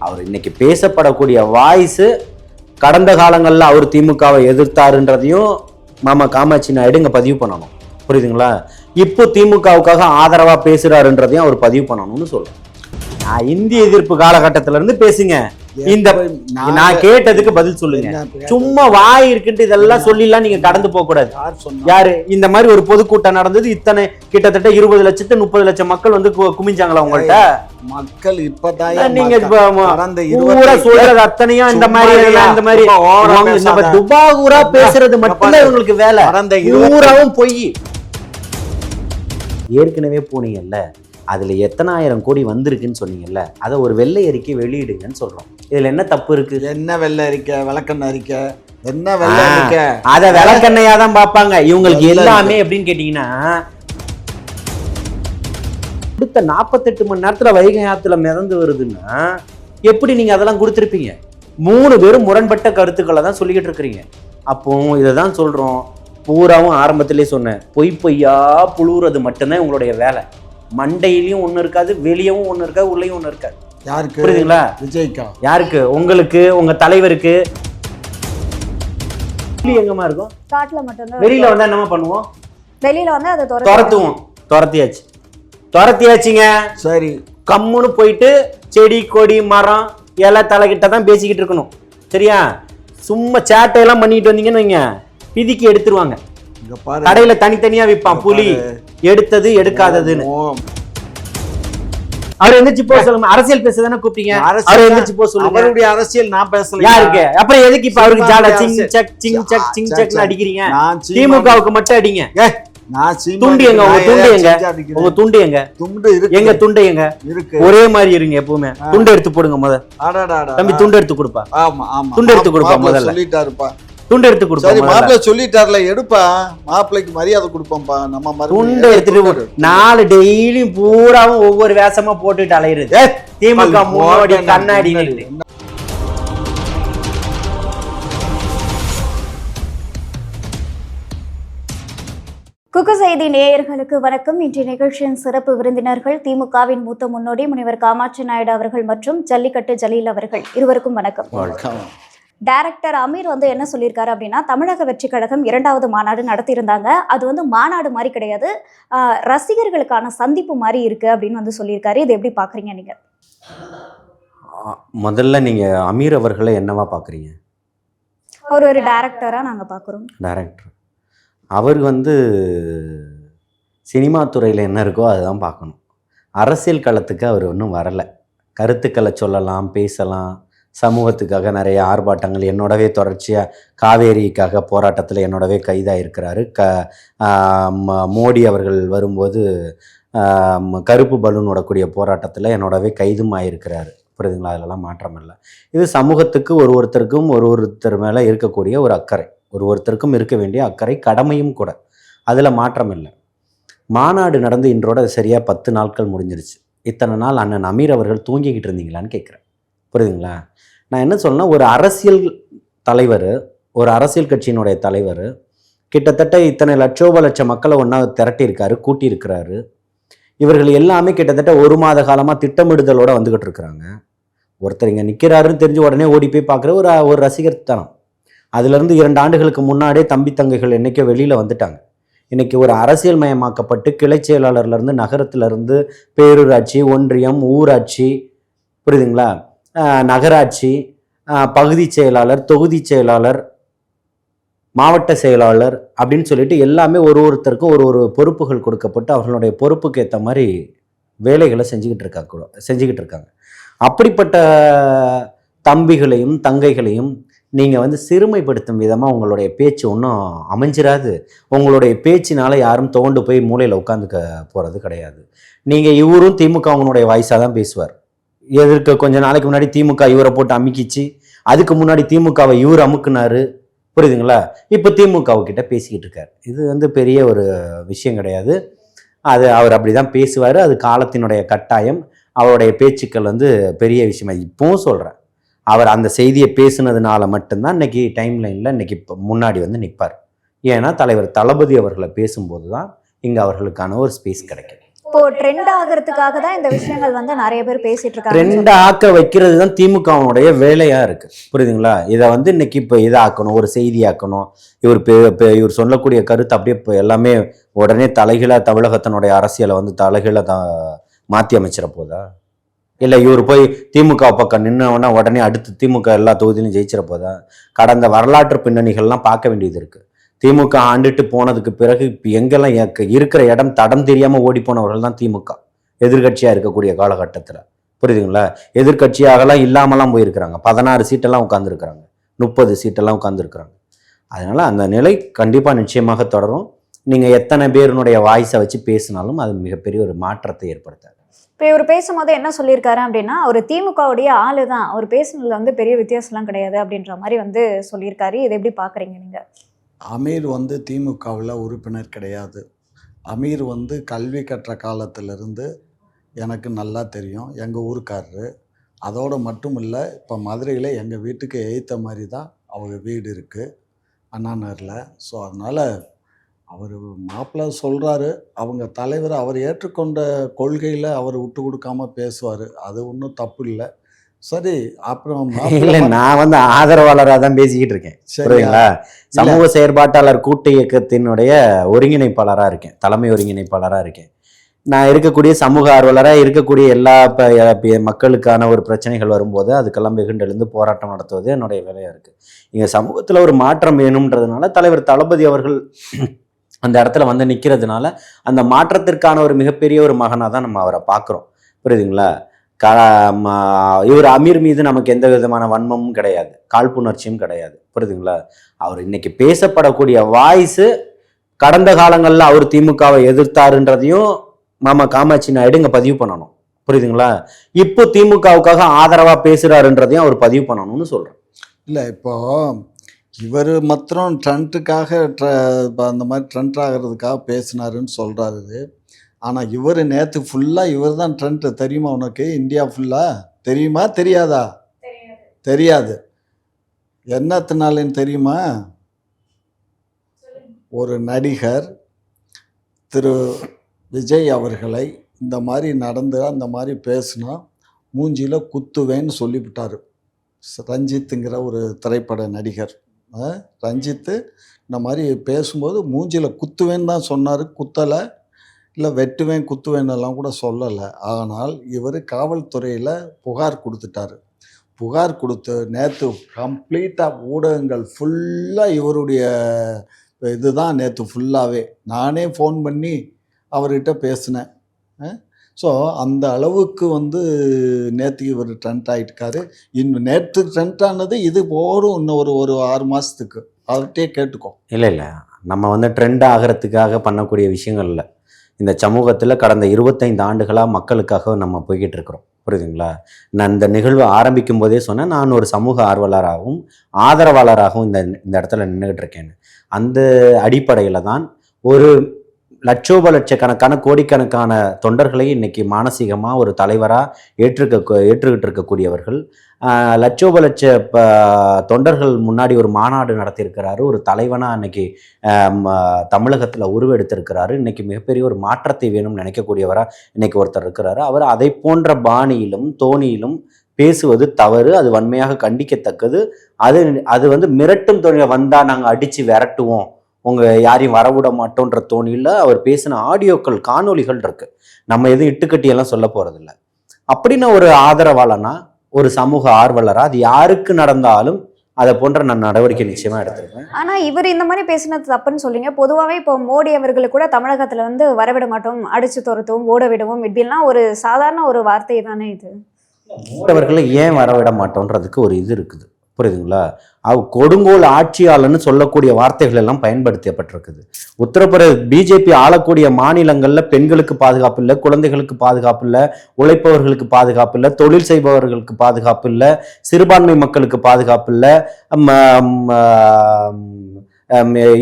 அவர் இன்னைக்கு பேசப்படக்கூடிய வாய்ஸ் கடந்த காலங்களில் அவர் திமுகவை எதிர்த்தாருன்றதையும் மாமா காமாட்சி நாயுடு இங்க பதிவு பண்ணணும். புரியுதுங்களா? இப்போ திமுகவுக்காக ஆதரவா பேசுறாருன்றதையும் அவர் பதிவு பண்ணணும்னு சொல்றேன். இந்திய எதிர்ப்பு காலகட்டத்தில இருந்து பேசுங்க. இந்த நான் கேட்டதுக்கு பதில் சொல்லுங்க. சும்மா வாய் இருக்குன்ட்டு இதெல்லாம் சொல்லிலாம் நீங்க கடந்து போக கூடாது. யாரு இந்த மாதிரி ஒரு பொதுக்கூட்டம் நடந்தது, இத்தனை கிட்டத்தட்ட 20 லட்சத்து 30 லட்சம் மக்கள் வந்து குமிஞ்சாங்களா உங்கள்கிட்ட? மக்கள் இப்பதான் நீங்க சொல்றது அத்தனையும் இந்த மாதிரி துபாகூரா பேசுறது மட்டும்தான் இவங்களுக்கு வேலை. ஊராவும் பொய். ஏற்கனவே போனீங்கல்ல, அதுல எத்தனாயிரம் கோடி வந்திருக்குன்னு சொன்னீங்கல்ல, அதை ஒரு வெள்ளை அறிக்கை வெளியிடுங்கன்னு சொல்றோம். இதுல என்ன தப்பு இருக்கு? என்ன வெள்ளை அறிக்கை, விளக்கெண்ணெய் அறிக்கை, என்ன வெள்ளை அறிக்கை? அத விளக்கெண்ணையா தான் பாப்பாங்க இவங்களுக்கு எல்லாமே. எப்படின்னு கேட்டீங்கன்னா, அடுத்த 48 மணி நேரத்துல வைகை ஆத்துல மிதந்து வருதுன்னா எப்படி நீங்க அதெல்லாம் கொடுத்துருப்பீங்க? 3 பேரும் முரண்பட்ட கருத்துக்களை தான் சொல்லிக்கிட்டு இருக்கிறீங்க. அப்போ இதை தான் சொல்றோம். பூராவும் ஆரம்பத்திலே சொன்னேன், பொய்யா புழுவுறது மட்டும்தான் உங்களுடைய வேலை. மண்டையிலையும் ஒண்ணு இருக்காது, வெளியவும் ஒண்ணு இருக்காது, உள்ளேயும் ஒண்ணு இருக்காது. யாருக்கு? புரியுதுங்களா? விஜய்க்கா? யாருக்கு? உங்களுக்கு, உங்க தலைவருக்கு. எங்கமா இருக்கும்? காட்டுல மட்டும்தான். வெளியில வந்தா என்னமா பண்ணுவோம்? வெளியில வந்து அதை துரத்துவோம். துரத்தியாச்சுங்க. சரி, கம்முன்னு போயிட்டு செடி கொடி மரம் இலை தலைகிட்ட தான் பேசிக்கிட்டு இருக்கணும். சரியா? சும்மா சேட்டையெல்லாம் பண்ணிட்டு வந்தீங்கன்னு வைங்க, பிதிக்கி எடுத்துருவாங்க. கடையில தனித்தனியா விற்பான் புலி, எடுத்தது எடுக்காததுன்னு. அவர் எந்திரிச்சு போக சொல்லுங்க. அரசியல் பேசதானே கூப்பிட்டீங்க, அவர் எந்திரிச்சு போக சொல்லுங்க. அவருடைய அரசியல் நான் பேசல. யாருக்கு? அப்புறம் எதுக்கு இப்ப அவருக்கு ஜாட சிங் சக் சிங் சக் சிங் சக் அடிக்கிறீங்க? திமுகவுக்கு மட்டும் அடிங்க. துண்டு எங்க? உங்க துண்டு எங்க? உங்க துண்டு எங்க? துண்டு இருக்கு. எங்க துண்டு எங்க இருக்கு? ஒரே மாதிரி இருங்க எப்பவுமே. துண்டு எடுத்து போடுங்க முதல்ல. தம்பி துண்டு எடுத்து கொடுப்பா. ஆமா ஆமா, துண்டு எடுத்து கொடுப்பா முதல்ல. சொல்லிட்டாருப்பா, துண்டு எடுத்து கொடுப்பா. சரி, மாப்பிள்ளை சொல்லிட்டார்ல, எடுப்பா. மாப்பிள்ளைக்கு மரியாதை கொடுப்போம்ப்பா. நம்ம துண்டு எடுத்துட்டு 4 டெய்லியும் பூராவும் ஒவ்வொரு வேஷமா போட்டுட்டு அலையிறது திமுக முன்னாடி கண்ணாடி. குக்கு செய்தி நேயர்களுக்கு வணக்கம். இன்றைய நிகழ்ச்சியின் சிறப்பு விருந்தினர்கள் திமுகவின் மூத்த முன்னோடி முனைவர் காமாட்சி நாயுடு அவர்கள் மற்றும் ஜல்லிக்கட்டு ஜலீல் அவர்கள். இருவருக்கும் வணக்கம். டைரக்டர் அமீர் வந்து என்ன சொல்லியிருக்காரு அப்படின்னா, தமிழக வெற்றி கழகம் 2வது மாநாடு நடத்தியிருந்தாங்க. அது வந்து மாநாடு மாதிரி கிடையாது, ரசிகர்களுக்கான சந்திப்பு மாதிரி இருக்கு அப்படின்னு வந்து சொல்லியிருக்காரு. இது எப்படி பாக்குறீங்க நீங்க? முதல்ல நீங்க அமீர் அவர்களை என்னவா பாக்குறீங்க? அவர் ஒரு டைரக்டரா நாங்க பாக்குறோம். டைரக்டர். அவர் வந்து சினிமா துறையில் என்ன இருக்கோ அதுதான் பார்க்கணும். அரசியல் களத்துக்கு அவர் ஒன்றும் வரலை. கருத்துக்களை சொல்லலாம், பேசலாம், சமூகத்துக்காக நிறைய ஆர்ப்பாட்டங்கள் என்னோடவே தொடர்ச்சியாக காவேரிக்காக போராட்டத்தில் என்னோடவே கைதாக இருக்கிறாரு. மோடி அவர்கள் வரும்போது கருப்பு பலூன் விடக்கூடிய போராட்டத்தில் என்னோடவே கைதும் ஆகியிருக்கிறாரு. புரியுதுங்களா? அதெல்லாம் மாற்றம் இல்லை. இது சமூகத்துக்கு ஒருத்தருக்கும் ஒருத்தர் மேலே இருக்கக்கூடிய ஒரு அக்கறை, ஒருத்தருக்கும் இருக்க வேண்டிய அக்கறை, கடமையும் கூட. அதில் மாற்றம் இல்லை. மாநாடு நடந்து இன்றோட சரியாக 10 நாட்கள் முடிஞ்சிருச்சு. இத்தனை நாள் அண்ணன் அமீர் அவர்கள் தூங்கிக்கிட்டு இருந்தீங்களான்னு கேட்குறேன். புரியுதுங்களா? நான் என்ன சொன்னேன், ஒரு அரசியல் தலைவர், ஒரு அரசியல் கட்சியினுடைய தலைவர் கிட்டத்தட்ட இத்தனை லட்சம் மக்களை ஒன்றா திரட்டியிருக்காரு, கூட்டியிருக்கிறாரு. இவர்கள் எல்லாமே கிட்டத்தட்ட 1 மாத காலமாக திட்டமிடுதலோடு வந்துக்கிட்டு இருக்கிறாங்க. ஒருத்தர் இங்கே நிற்கிறாருன்னு தெரிஞ்சு உடனே ஓடி போய் பார்க்குற ஒரு ரசிகர் தனம். அதிலிருந்து 2 ஆண்டுகளுக்கு முன்னாடியே தம்பி தங்கைகள் என்றைக்கோ வெளியில் வந்துட்டாங்க. இன்றைக்கி ஒரு அரசியல் மயமாக்கப்பட்டு கிளை செயலாளர்லேருந்து நகரத்திலேருந்து பேரூராட்சி, ஒன்றியம், ஊராட்சி, புரியுதுங்களா, நகராட்சி, பகுதி செயலாளர், தொகுதி செயலாளர், மாவட்ட செயலாளர் அப்படின்னு சொல்லிட்டு எல்லாமே ஒருத்தருக்கும் ஒரு பொறுப்புகள் கொடுக்கப்பட்டு அவர்களுடைய பொறுப்புக்கு ஏற்ற மாதிரி வேலைகளை செஞ்சுக்கிட்டு இருக்காங்க. அப்படிப்பட்ட தம்பிகளையும் தங்கைகளையும் நீங்கள் வந்து சிறுமைப்படுத்தும் விதமாக உங்களுடைய பேச்சு ஒன்றும் அமைஞ்சிராது. உங்களுடைய பேச்சினால் யாரும் தோண்டு போய் மூலையில் உட்காந்துக்க போகிறது கிடையாது. நீங்கள் இவரும் திமுக அவங்களுடைய வாய்ஸாக தான் பேசுவார். எதற்கு கொஞ்ச நாளைக்கு முன்னாடி திமுக இவரை போட்டு அமுக்கிச்சு, அதுக்கு முன்னாடி திமுகவை இவர் அமுக்குனாரு. புரியுதுங்களா? இப்போ திமுகவுக்கிட்ட பேசிக்கிட்டு இருக்கார். இது வந்து பெரிய ஒரு விஷயம் கிடையாது. அது அவர் அப்படி தான் பேசுவார். அது காலத்தினுடைய கட்டாயம். அவருடைய பேச்சுக்கள் வந்து பெரிய விஷயம். இப்பவும் சொல்கிறேன், அவர் அந்த செய்தியை பேசுனதுனால மட்டும்தான் இன்னைக்கு டைம் லைனில் இன்னைக்கு முன்னாடி வந்து நிற்பார். ஏன்னா தலைவர் தளபதி அவர்களை பேசும்போது தான் இங்கே அவர்களுக்கான ஒரு ஸ்பேஸ் கிடைக்கும். இப்போ ட்ரெண்ட் ஆகிறதுக்காக தான் இந்த விஷயங்கள் வந்து நிறைய பேர் பேசிட்டு இருக்காங்க. ட்ரெண்ட் ஆக்க வைக்கிறது தான் திமுகவுடைய வேலையா இருக்கு. புரியுதுங்களா? இதை வந்து இன்னைக்கு இப்போ இதாக்கணும், ஒரு செய்தி ஆக்கணும், இவர் சொல்லக்கூடிய கருத்து அப்படியே இப்போ எல்லாமே உடனே தலைகீழா தமிழகத்தினுடைய அரசியலை வந்து தலைகீழா மாற்றி அமைச்சிட போதா? இல்லை இவர் போய் திமுக பக்கம் நின்னவொன்னா உடனே அடுத்து திமுக எல்லா தொகுதியிலும் ஜெயிச்சிட போதா? கடந்த வரலாற்று பின்னணிகள்லாம் பார்க்க வேண்டியது இருக்கு. திமுக ஆண்டுட்டு போனதுக்கு பிறகு இப்போ எங்கெல்லாம் இருக்கிற இடம் தடம் தெரியாமல் ஓடி போனவர்கள் தான் திமுக எதிர்கட்சியாக இருக்கக்கூடிய காலகட்டத்தில். புரியுதுங்களா? எதிர்கட்சியாகலாம் இல்லாமலாம் போயிருக்கிறாங்க. 16 சீட்டெல்லாம் உட்காந்துருக்குறாங்க, 30 சீட்டெல்லாம் உட்காந்துருக்குறாங்க. அதனால அந்த நிலை கண்டிப்பாக நிச்சயமாக தொடரும். நீங்கள் எத்தனை பேருனுடைய வாய்ஸை வச்சு பேசினாலும் அது மிகப்பெரிய ஒரு மாற்றத்தை ஏற்படுத்தாது. இப்போ இவர் பேசும்போது என்ன சொல்லியிருக்காரு அப்படின்னா, அவர் திமுகவுடைய ஆளு தான், அவர் பேசுனதுல வந்து பெரிய வித்தியாசம்லாம் கிடையாது அப்படின்ற மாதிரி வந்து சொல்லியிருக்காரு. இதை எப்படி பார்க்குறீங்க நீங்கள்? அமீர் வந்து திமுகவில் உறுப்பினர் கிடையாது. அமீர் வந்து கல்வி கற்ற காலத்திலிருந்து எனக்கு நல்லா தெரியும், எங்கள் ஊருக்காரரு. அதோடு மட்டும் இல்லை, இப்போ மதுரையில் எங்கள் வீட்டுக்கு எய்த்த மாதிரி தான் அவங்க வீடு இருக்குது, அண்ணா நகரில். ஸோ அதனால் அவர் மாப்பிள்ளை சொல்கிறாரு, அவங்க தலைவர் அவர் ஏற்றுக்கொண்ட கொள்கையில் அவர் விட்டு கொடுக்காம பேசுவார், அது ஒன்றும் தப்பு இல்லை. சரி, அப்புறம் இல்லை, நான் வந்து ஆதரவாளராக தான் பேசிக்கிட்டு இருக்கேன். சரிங்களா? சமூக செயற்பாட்டாளர் கூட்டு இயக்கத்தினுடைய ஒருங்கிணைப்பாளராக இருக்கேன், தலைமை ஒருங்கிணைப்பாளராக இருக்கேன். நான் இருக்கக்கூடிய சமூக ஆர்வலராக இருக்கக்கூடிய எல்லா மக்களுக்கான ஒரு பிரச்சனைகள் வரும்போது அதுக்கெல்லாம் வெகுண்டெழுந்து போராட்டம் நடத்துவது என்னுடைய வேலையாக இருக்குது. இங்கே சமூகத்தில் ஒரு மாற்றம் வேணுன்றதுனால தலைவர் தளபதி அவர்கள் அந்த இடத்துல வந்து நிற்கிறதுனால அந்த மாற்றத்திற்கான ஒரு மிகப்பெரிய ஒரு மகனாக தான் நம்ம அவரை பார்க்குறோம். புரியுதுங்களா? இவர் அமீர் மீது நமக்கு எந்த விதமான வன்மமும் கிடையாது, காழ்ப்புணர்ச்சியும் கிடையாது. புரியுதுங்களா? அவர் இன்னைக்கு பேசப்படக்கூடிய வாய்ஸு கடந்த காலங்களில் அவர் திமுகவை எதிர்த்தாருன்றதையும் மாமா காமாட்சி நாயுடு இங்கே பதிவு பண்ணணும். புரியுதுங்களா? இப்போ திமுகவுக்காக ஆதரவாக பேசுகிறாருன்றதையும் அவர் பதிவு பண்ணணும்னு சொல்கிறேன். இல்லை, இப்போது இவர் மாத்திரம் ட்ரெண்ட்டுக்காக அந்த மாதிரி ட்ரெண்ட் ஆகிறதுக்காக பேசினாருன்னு சொல்கிறாரு. ஆனால் இவர் நேற்று ஃபுல்லாக இவர் தான் ட்ரெண்ட். தெரியுமா உனக்கு? இந்தியா ஃபுல்லாக தெரியுமா தெரியாதா? தெரியாது. என்னத்தினாலேன்னு தெரியுமா? ஒரு நடிகர் திரு விஜய் அவர்களை இந்த மாதிரி நடந்து அந்த மாதிரி பேசுனா மூஞ்சியில் குத்துவேன்னு சொல்லிவிட்டார். ரஞ்சித்துங்கிற ஒரு திரைப்பட நடிகர் ரஞ்சித்து இந்த மாதிரி பேசும்போது மூஞ்சியில் குத்துவேன்னு தான் சொன்னார், குத்தலை. இல்லை வெட்டுவேன் குத்துவேன்னெல்லாம் கூட சொல்லலை. ஆனால் இவர் காவல்துறையில் புகார் கொடுத்துட்டார். புகார் கொடுத்து நேற்று கம்ப்ளீட்டாக ஊடகங்கள் ஃபுல்லாக இவருடைய இதுதான் நேற்று ஃபுல்லாகவே. நானே ஃபோன் பண்ணி அவர்கிட்ட பேசினேன். ஸோ அந்த அளவுக்கு வந்து நேற்று இவர் ட்ரெண்ட் ஆகிட்டுருக்காரு. இன்னும் நேற்று ட்ரெண்ட் ஆனது இது போடும் இன்னும் ஒரு 6 மாதத்துக்கு. அவர்கிட்டே கேட்டுக்கோ. இல்லை, நம்ம வந்து ட்ரெண்ட் ஆகிறதுக்காக பண்ணக்கூடிய விஷயங்கள் இல்லை. இந்த சமூகத்தில் கடந்த 25 ஆண்டுகளாக மக்களுக்காக நம்ம போய்கிட்டு இருக்கிறோம். புரியுதுங்களா? நான் இந்த நிகழ்வு ஆரம்பிக்கும் போதே சொன்னேன், நான் ஒரு சமூக ஆர்வலராகவும் ஆதரவாளராகவும் இந்த இடத்துல நின்றுகிட்டு இருக்கேன்னு. அந்த அடிப்படையில் தான் ஒரு லட்சக்கணக்கான கோடிக்கணக்கான தொண்டர்களை இன்னைக்கு மானசீகமாக ஒரு தலைவராக ஏற்றுக்கிட்டு இருக்கக்கூடியவர்கள், லட்ச தொண்டர்கள் முன்னாடி ஒரு மாநாடு நடத்தியிருக்கிறாரு. ஒரு தலைவனாக இன்னைக்கு தமிழகத்தில் உருவெடுத்திருக்கிறாரு. இன்னைக்கு மிகப்பெரிய ஒரு மாற்றத்தை வேணும்னு நினைக்கக்கூடியவராக இன்னைக்கு ஒருத்தர் இருக்கிறாரு. அவர் அதை போன்ற பாணியிலும் தோணியிலும் பேசுவது தவறு, அது வன்மையாக கண்டிக்கத்தக்கது. அது வந்து மிரட்டும் தோணியில் வந்தால் நாங்கள் அடித்து விரட்டுவோம், உங்கள் யாரையும் வரவிட மாட்டோன்ற தோணியில் அவர் பேசின ஆடியோக்கள் காணொலிகள் இருக்குது. நம்ம எதுவும் இட்டுக்கட்டியெல்லாம் சொல்ல போகிறதில்ல. அப்படின்னு ஒரு ஆதரவாளனா ஒரு சமூக ஆர்வலராக அது யாருக்கு நடந்தாலும் அதை போன்ற நான் நடவடிக்கை நிச்சயமாக எடுத்துருக்கேன். ஆனால் இவர் இந்த மாதிரி பேசினது தப்புன்னு சொல்லிங்க. பொதுவாகவே இப்போ மோடி அவர்களுக்கு கூட தமிழகத்தில் வந்து வரவிட மாட்டோம், அடித்து துரத்துவோம், ஓட விடுவோம், இப்படிலாம் ஒரு சாதாரண ஒரு வார்த்தை தானே இது. அவர்களை ஏன் வரவிட மாட்டோன்றதுக்கு ஒரு இது இருக்குது. புரியுதுங்களா? கொடுங்கோல் ஆட்சியாளர்னு சொல்லக்கூடிய வார்த்தைகள் எல்லாம் பயன்படுத்தப்பட்டிருக்குது. உத்தரப்பிரதேச பிஜேபி ஆளக்கூடிய மாநிலங்களில் பெண்களுக்கு பாதுகாப்பு இல்லை, குழந்தைகளுக்கு பாதுகாப்பு இல்லை, உழைப்பவர்களுக்கு பாதுகாப்பு இல்லை, தொழில் செய்பவர்களுக்கு பாதுகாப்பு இல்லை, சிறுபான்மை மக்களுக்கு பாதுகாப்பு இல்லை,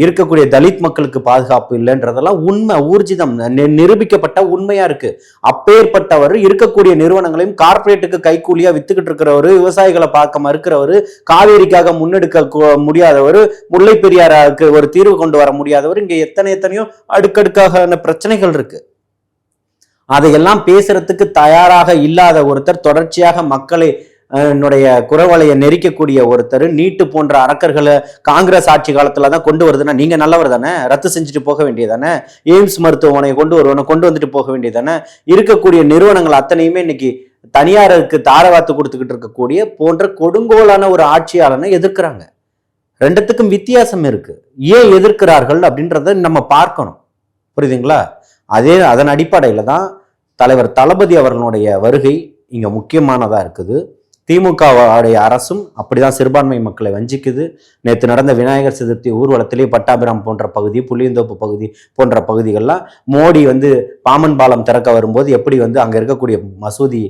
இருக்கக்கூடிய தலித் மக்களுக்கு பாதுகாப்பு இல்லைன்றதெல்லாம் உண்மை, ஊர்ஜிதம், நிரூபிக்கப்பட்ட உண்மையா இருக்கு. அப்பேற்பட்டவர் இருக்கக்கூடிய நிறுவனங்களையும் கார்பரேட்டுக்கு கைக்கூலியா வித்துக்கிட்டு இருக்கிறவர், விவசாயிகளை பார்க்க மறுக்கிறவர், காவேரிக்காக முன்னெடுக்க முடியாதவர், முல்லை பெரியாருக்கு ஒரு தீர்வு கொண்டு வர முடியாதவர், இங்க எத்தனையோ அடுக்கடுக்கான பிரச்சனைகள் இருக்கு. அதையெல்லாம் பேசுறதுக்கு தயாராக இல்லாத ஒருத்தர், தொடர்ச்சியாக மக்களை என்னுடைய குரவலையை நெரிக்கக்கூடிய ஒருத்தர், நீட்டு போன்ற அரக்கர்களை காங்கிரஸ் ஆட்சி காலத்துல தான் கொண்டு வருதுன்னா நீங்க நல்லவர் தானே, ரத்து செஞ்சுட்டு போக வேண்டியதானே, எய்ம்ஸ் மருத்துவமனையை கொண்டு வந்துட்டு போக வேண்டியதானே, இருக்கக்கூடிய நிறுவனங்கள் அத்தனையுமே இன்னைக்கு தனியாருக்கு தாரவாத்து கொடுத்துக்கிட்டு இருக்கக்கூடிய போன்ற கொடுங்கோலான ஒரு ஆட்சியாளனை எதிர்க்கிறாங்க. ரெண்டுத்துக்கும் வித்தியாசம் இருக்கு. ஏன் எதிர்க்கிறார்கள் அப்படின்றத நம்ம பார்க்கணும். புரியுதுங்களா? அதன் அடிப்படையில தான் தலைவர் தளபதி அவர்களுடைய வருகை இங்க முக்கியமானதா இருக்குது. திமுகவுடைய அரசும் அப்படிதான் சிறுபான்மை மக்களை வஞ்சிக்குது. நேற்று நடந்த விநாயகர் சதுர்த்தி ஊர்வலத்திலேயே பட்டாபிராம் போன்ற பகுதி, புளியந்தோப்பு பகுதி போன்ற பகுதிகள்லாம் மோடி பாமன் பாலம் திறக்க வரும்போது எப்படி அங்க இருக்கக்கூடிய மசூதி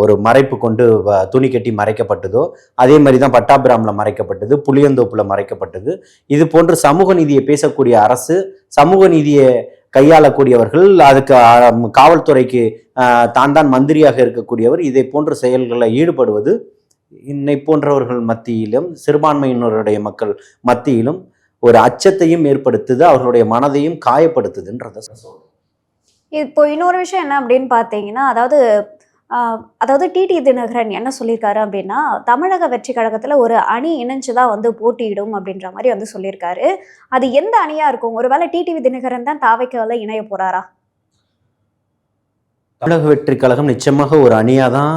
ஒரு மறைப்பு கொண்டு துணி கட்டி மறைக்கப்பட்டதோ அதே மாதிரி தான் பட்டாபிராம்ல மறைக்கப்பட்டது, புளியந்தோப்புல மறைக்கப்பட்டது. இது போன்று சமூக நீதியை பேசக்கூடிய அரசு, சமூக நீதியை கையாளக்கூடியவர்கள், அதுக்கு காவல்துறைக்கு தான் மந்திரியாக இருக்கக்கூடியவர், இதை போன்ற செயல்களில் ஈடுபடுவது இன்னை போன்றவர்கள் மத்தியிலும் சிறுபான்மையினருடைய மக்கள் மத்தியிலும் ஒரு அச்சத்தையும் ஏற்படுத்துது, அவர்களுடைய மனதையும் காயப்படுத்துதுன்றத சொல்றேன். இப்போ இன்னொரு விஷயம் என்ன அப்படின்னு பார்த்தீங்கன்னா, அதாவது டிடி தினகரன் என்ன சொல்லியிருக்காரு அப்படின்னா, தமிழக வெற்றி கழகத்துல ஒரு அணி இணைஞ்சுதான் போட்டியிடும் அப்படின்ற மாதிரி சொல்லியிருக்காரு. அது எந்த அணியா இருக்கும்? ஒருவேளை டிடிவி தினகரன் தான் தாவைக்கால இணைய போறாரா? தமிழக வெற்றி கழகம் நிச்சயமாக ஒரு அணியாக தான்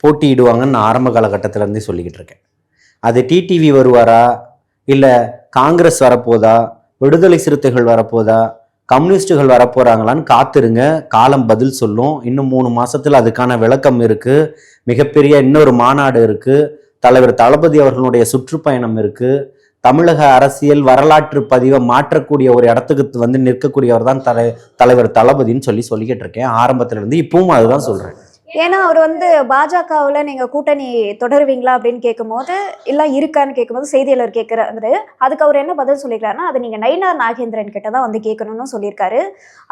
போட்டியிடுவாங்கன்னு நான் ஆரம்ப காலகட்டத்தில இருந்தே சொல்லிக்கிட்டு இருக்கேன். அது டிடிவி வருவாரா, இல்லை காங்கிரஸ் வரப்போதா, விடுதலை சிறுத்தைகள் வரப்போதா, கம்யூனிஸ்டுகள் வரப்போறாங்களான்னு காத்திருங்க, காலம் பதில் சொல்லும். இன்னும் 3 மாசத்துல அதுக்கான விளக்கம் இருக்கு. மிகப்பெரிய இன்னொரு மாநாடு இருக்கு, தலைவர் தளபதி அவர்களுடைய சுற்றுப்பயணம் இருக்கு. தமிழக அரசியல் வரலாற்று பதிவை மாற்றக்கூடிய ஒரு இடத்துக்கு நிற்கக்கூடியவர் தான் தலைவர் தளபதின்னு சொல்லிக்கிட்டு இருக்கேன் ஆரம்பத்துல இருந்து. இப்பவும் அதுதான் சொல்றேன். ஏன்னா அவர் பாஜகவில் நீங்கள் கூட்டணி தொடருவீங்களா அப்படின்னு கேட்கும்போது, இல்லை இருக்கான்னு கேட்கும்போது செய்தியாளர் கேட்குறாரு. அதுக்கு அவர் என்ன பதில் சொல்லிக்கிறாருன்னா, அது நீங்கள் நயினார் நாகேந்திரன் கிட்ட தான் கேட்கணும்னு சொல்லியிருக்காரு.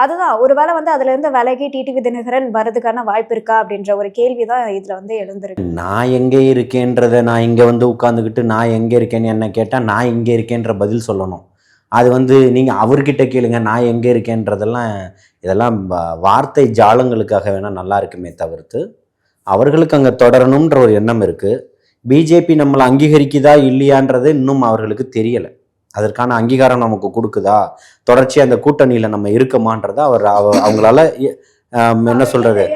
அதுதான் ஒருவேளை அதுலேருந்து விலகி டிடிவி தினகரன் வரதுக்கான வாய்ப்பு இருக்கா அப்படின்ற ஒரு கேள்வி தான் இதில் எழுந்திருக்கு. நான் எங்கே இருக்கேன்றதை நான் இங்கே உட்காந்துக்கிட்டு நான் எங்கே இருக்கேன்னு என்ன கேட்டால் நான் இங்கே இருக்கேன்ற பதில் சொல்லணும். அது நீங்கள் அவர்கிட்ட கேளுங்க, நான் எங்கே இருக்கேன்றதெல்லாம் இதெல்லாம் வார்த்தை ஜாலங்களுக்காக வேணால் நல்லா இருக்குமே தவிர்த்து அவர்களுக்கு அங்கே தொடரணுன்ற ஒரு எண்ணம் இருக்குது. பிஜேபி நம்மளை அங்கீகரிக்குதா இல்லையான்றது இன்னும் அவர்களுக்கு தெரியலை. அதற்கான அங்கீகாரம் நமக்கு கொடுக்குதா, தொடர்ச்சியாக அந்த கூட்டணியில் நம்ம இருக்கமான்றதை அவங்களால என்ன சொல்கிறது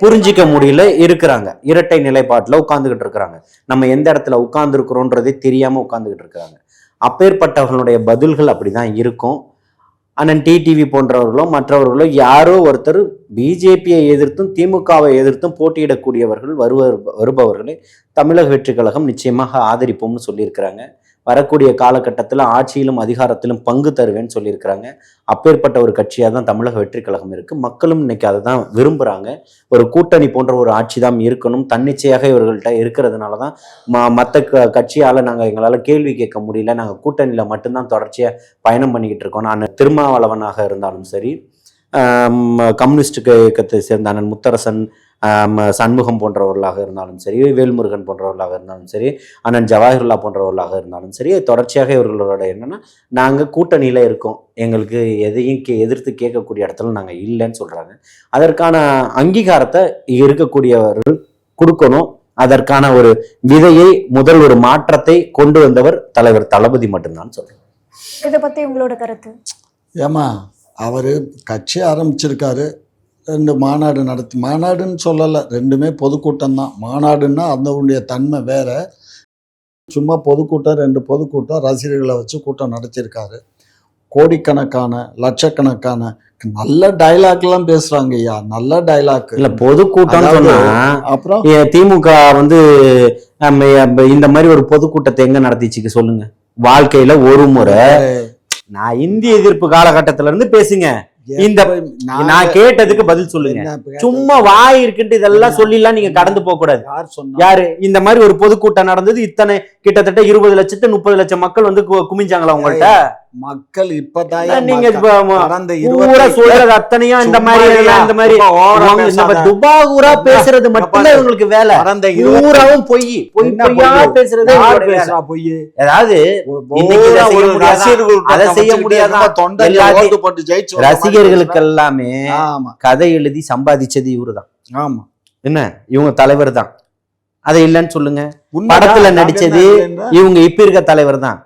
புரிஞ்சிக்க முடியல. இருக்கிறாங்க, இரட்டை நிலைப்பாட்டில் உட்காந்துக்கிட்டு இருக்கிறாங்க. நம்ம எந்த இடத்துல உட்கார்ந்துருக்குறோன்றதே தெரியாமல் உட்காந்துக்கிட்டு இருக்கிறாங்க. அப்பேற்பட்டவர்களுடைய பதில்கள் அப்படிதான் இருக்கும். அண்ணன் டிடிவி போன்றவர்களோ மற்றவர்களோ யாரோ ஒருத்தர் பிஜேபியை எதிர்த்தும் திமுகவை எதிர்த்தும் போட்டியிடக்கூடியவர்கள் வருபவர்களை தமிழக வெற்றி கழகம் நிச்சயமாக ஆதரிப்போம்னு சொல்லியிருக்கிறாங்க. வரக்கூடிய காலகட்டத்தில் ஆட்சியிலும் அதிகாரத்திலும் பங்கு தருவேன்னு சொல்லியிருக்கிறாங்க. அப்பேற்பட்ட ஒரு கட்சியாக தான் தமிழக வெற்றி கழகம் இருக்குது. மக்களும் இன்னைக்கு அதை தான் விரும்புகிறாங்க. ஒரு கூட்டணி போன்ற ஒரு ஆட்சி தான் இருக்கணும். தன்னிச்சையாக இவர்கள்ட்ட இருக்கிறதுனால தான் மற்ற கட்சியால் எங்களால் கேள்வி கேட்க முடியல, நாங்கள் கூட்டணியில் மட்டும்தான் தொடர்ச்சியாக பயணம் பண்ணிக்கிட்டு இருக்கோம். நான் திருமாவளவனாக இருந்தாலும் சரி, கம்யூனிஸ்ட் இயக்கத்தை சேர்ந்த அண்ணன் முத்தரசன், சண்முகம் போன்றவர்களாக இருந்தாலும் சரி, வேல்முருகன் போன்றவர்களாக இருந்தாலும் சரி, அண்ணன் ஜவாஹிருல்லா போன்றவர்களாக இருந்தாலும் சரி, தொடர்ச்சியாக இவர்களோட என்னன்னா நாங்கள் கூட்டணியில் இருக்கோம், எங்களுக்கு எதையும் எதிர்த்து கேட்கக்கூடிய இடத்துல நாங்கள் இல்லைன்னு சொல்கிறாங்க. அதற்கான அங்கீகாரத்தை இருக்கக்கூடியவர்கள் கொடுக்கணும். அதற்கான ஒரு விதையை, முதல் ஒரு மாற்றத்தை கொண்டு வந்தவர் தலைவர் தளபதி மட்டும்தான் சொல்கிறேன். இதை பற்றி உங்களோட கருத்து? ஏமா, அவர் கட்சி ஆரம்பிச்சிருக்காரு, 2 மாநாடு மாநாடுன்னு சொல்லலை, 2மே பொதுக்கூட்டம் தான். மாநாடுன்னா அதனுடைய தன்மை வேற. சும்மா பொதுக்கூட்டம், 2 பொதுக்கூட்டம், ரசிகர்களை வச்சு கூட்டம் நடத்தியிருக்காரு. கோடிக்கணக்கான லட்சக்கணக்கான நல்ல டைலாக்லாம் பேசுறாங்க ஐயா, நல்ல டைலாக். இல்ல பொதுக்கூட்டம் சொன்னா அப்புறம் திமுக இந்த மாதிரி ஒரு பொதுக்கூட்டத்தை எங்க நடத்திச்சுக்க சொல்லுங்க. வாழ்க்கையில ஒரு முறை நான் இந்திய எதிர்ப்பு காலகட்டத்தில இருந்து பேசுங்க, இந்த நான் கேட்டதுக்கு பதில் சொல்லுங்க. சும்மா வாய் இருக்குன்ட்டு இதெல்லாம் சொல்லிலாம் நீங்க கடந்து போக கூடாது. யாரு இந்த மாதிரி ஒரு பொதுக்கூட்டம் நடந்தது, இத்தனை கிட்டத்தட்ட 20 லட்சத்து 30 லட்சம் மக்கள் குமிஞ்சாங்களா உங்கள்கிட்ட? மக்கள் இப்பதான் நீங்க கடந்த ஊரா சொல்றது அத்தனையும் இந்த மாதிரி இந்த மாதிரி துபாகூரா பேசுறது மட்டும் இவங்களுக்கு வேலை. ஊராவும் பொய்யா பேசுறது பொய். அதாவது அதை செய்ய முடியாத ரசிகர்களுக்கு எல்லாமே கதை எழுதி சம்பாதிச்சது இவருதான். ஆமா, என்ன இவங்க தலைவர் தான். அதை இல்லைன்னு சொல்லுங்க. படத்துல நடிச்சது இவங்க இப்ப இருக்க தலைவர் தான்.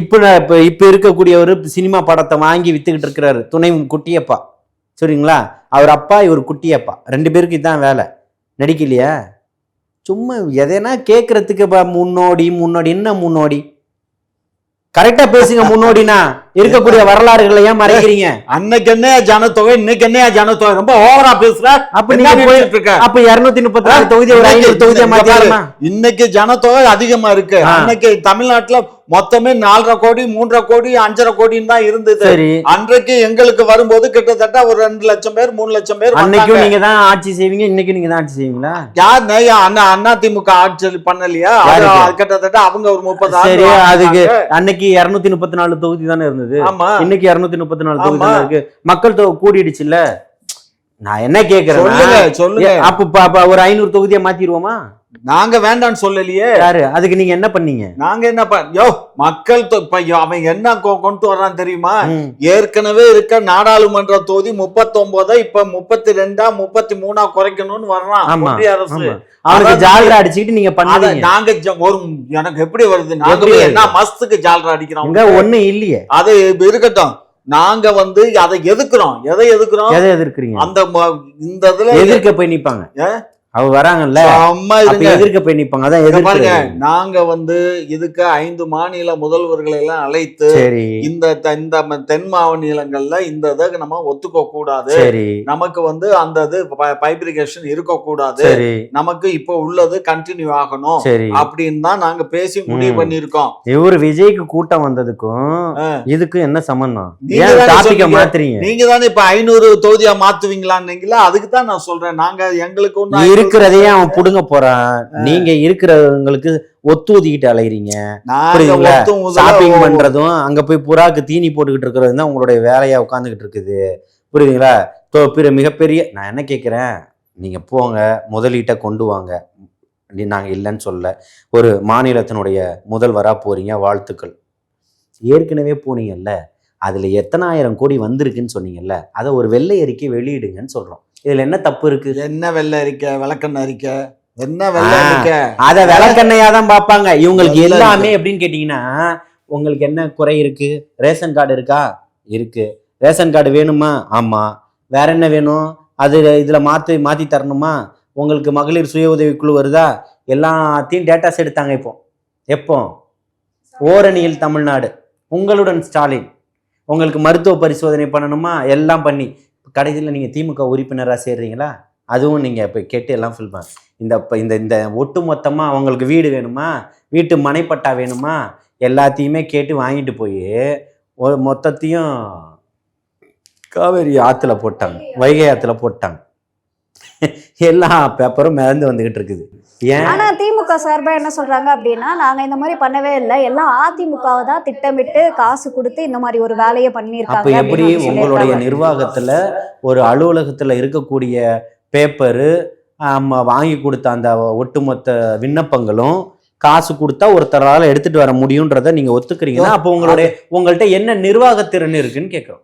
இப்ப இருக்கக்கூடியவர் சினிமா படத்தை வாங்கி வித்துக்கிட்டு இருக்கிறாரு, துணை குட்டியப்பா. சரிங்களா? அவர் அப்பா, இவர் குட்டியப்பா, 2 பேருக்கு இதான் வேலை. நடிக்கலையா? சும்மா எதனா கேட்கறதுக்கு முன்னோடி என்ன முன்னோடி? கரெக்டா பேசுங்க. முன்னோடினா இருக்கக்கூடிய வரலாறுகளை ஏன் மறைக்கிறீங்க? அன்னைக்கு என்ன ஜனத்தொகை, இன்னைக்கு என்ன ஜனத்தொகை? ரொம்ப ஓவரா பேசுற. அப்ப நீங்க போயிட்டு இருக்க. அப்ப 234 தொகுதி ஒரு 500 தொகுதியா மாத்திரமா? இன்னைக்கு ஜனத்தொகை அதிகமா இருக்கு. அன்னைக்கு தமிழ்நாட்டுல மொத்தமே 4.5 கோடி 3.5 கோடி 5.5 கோடின்னு தான் இருந்தது. அன்றைக்கு எங்களுக்கு வரும்போது கிட்டத்தட்ட ஒரு 2 லட்சம் பேர் 3 லட்சம் பேர். அன்னைக்கும் நீங்க தான் ஆட்சி செய்வீங்க, இன்னைக்கு நீங்க தான் ஆட்சி செய்வீங்களா? யார் அண்ணா திமுக ஆட்சி பண்ணலையா? கிட்டத்தட்ட அவங்க ஒரு 30. அதுக்கு அன்னைக்கு 234 தொகுதி தானே இருந்தது. இன்னைக்கு 234 தொகுதி தானே இருக்கு. மக்கள் தொகை கூடிடுச்சு இல்ல? நான் என்ன கேக்குறேன் சொல்லுங்க. அப்ப ஒரு 500 தொகுதியை மாத்திடுவோமா? நாங்க வேண்டான்னு சொல்லலையே. யாரு? அதுக்கு நீங்க என்ன பண்ணீங்க? நாங்க என்ன மக்கள் அவன் என்ன கொண்டு வர்றான் தெரியுமா? ஏற்கனவே இருக்க நாடாளுமன்ற தொகுதி 39 இப்ப 32 33 குறைக்கணும்னு வர்றான் அரசு. அவனுக்கு ஜால்ரா அடிச்சுக்கிட்டு நீங்க பண்ணாத. நாங்க ஒரு எனக்கு எப்படி வருது? நாங்க என்ன மஸ்துக்கு ஜால்ரா அடிக்கிறோம்? ஒண்ணு இல்லையே. அது இருக்கட்டும். நாங்க அதை எதுக்குறோம். எதை எதிர்க்கிறீங்க? அந்த இந்த இதுல எதிர்க்க போய் நிப்பாங்க. அவங்க வராங்கல்ல, எதிர்க்க போய் நிப்பாங்க. அதான் நாங்க இதுக்கு 5 மாநில முதல்வர்களை எல்லாம் அழைத்து இந்த தென் மாநிலங்கள்ல இந்த இதை நம்ம ஒத்துக்க கூடாது. நமக்கு அந்த இது பைப்ரிகேஷன் இருக்க கூடாது. நமக்கு இப்ப உள்ளது கண்டினியூ ஆகணும் அப்படின்னு தான் நாங்க பேசி முடிவு பண்ணிருக்கோம். இவரு விஜய்க்கு கூட்டம் வந்ததுக்கும் இதுக்கும் என்ன சம்பந்தம்? நீங்க தானே இப்ப 500 தொகுதியா மாத்துவீங்களான்னு. அதுக்கு தான் நான் சொல்றேன். நாங்க எங்களுக்கு ஒண்ணு இருக்கிறதையே அவன் புடுங்க போறான். நீங்க இருக்கிறவங்களுக்கு ஒத்துதிக்கிட்டு அலைகிறீங்க. ஷாப்பிங் பண்றதும் அங்க போய் புறாக்கு தீனி போட்டுக்கிட்டு இருக்கிறது தான் உங்களுடைய வேலையா உட்காந்துக்கிட்டு இருக்குது. புரியுதுங்களா? மிகப்பெரிய நான் என்ன கேட்கிறேன், நீங்க போங்க, முதலீட்டை கொண்டு வாங்க. நாங்க இல்லைன்னு சொல்ல. ஒரு மாநிலத்தினுடைய முதல்வரா போறீங்க, வாழ்த்துக்கள். ஏற்கனவே போனீங்கல்ல, அதுல எத்தனை ஆயிரம் கோடி வந்திருக்குன்னு சொன்னீங்கல்ல, அதை ஒரு வெள்ளை அறிக்கை வெளியிடுங்கன்னு சொல்றோம். இதுல என்ன தப்பு இருக்கு? என்ன வெள்ளை அறிக்கை? விளக்கெண்ணெய் அறிக்கை. என்ன வெள்ளை அறிக்கை? அத விளக்கெண்ணையா தான் பாப்பாங்க இவங்களுக்கு எல்லாமே. எப்படின்னு கேட்டீங்கன்னா, உங்களுக்கு என்ன குறை இருக்கு? ரேஷன் கார்டு இருக்கா? இருக்கு. ரேஷன் கார்டு வேணுமா? ஆமா. வேற என்ன வேணும்? அது இதுல மாத்தி தரணுமா? உங்களுக்கு மகளிர் சுய உதவிக்குழு வருதா? எல்லாத்தையும் டேட்டாஸ் எடுத்தாங்க. எப்போ ஓரணியில் தமிழ்நாடு, உங்களுடன் ஸ்டாலின். உங்களுக்கு மருத்துவ பரிசோதனை பண்ணணுமா? எல்லாம் பண்ணி கடைசியில் நீங்கள் திமுக உறுப்பினராக சேர்றீங்களா? அதுவும் நீங்கள் இப்போ கேட்டு எல்லாம் ஃபில் பண்ண. இந்த ஒட்டு மொத்தமாக அவங்களுக்கு வீடு வேணுமா? வீட்டு மனைப்பட்டா வேணுமா? எல்லாத்தையுமே கேட்டு வாங்கிட்டு போய் மொத்தத்தையும் காவேரி ஆற்றுல போட்டாங்க, வைகை ஆற்றுல போட்டாங்க. எல்லா பேப்பரும் மிதந்து வந்துகிட்டு இருக்குது. ஆனா திமுக சார்பா என்ன சொல்றாங்க அப்படின்னா, நாங்க இந்த மாதிரி பண்ணவே இல்லை, எல்லாம் அதிமுகவை தான் திட்டமிட்டு காசு கொடுத்து இந்த மாதிரி ஒரு வேலையை பண்ணியிருக்காங்க. அப்ப எப்படி உங்களுடைய நிர்வாகத்துல ஒரு அலுவலகத்துல இருக்கக்கூடிய பேப்பரு வாங்கி கொடுத்த அந்த ஒட்டுமொத்த விண்ணப்பங்களும் காசு கொடுத்தா ஒருத்தரால எடுத்துட்டு வர முடியும்ன்றத நீங்க ஒத்துக்கிறீங்கன்னா, அப்போ உங்கள்ட்ட என்ன நிர்வாகத்திறன் இருக்குன்னு கேட்கிறோம்.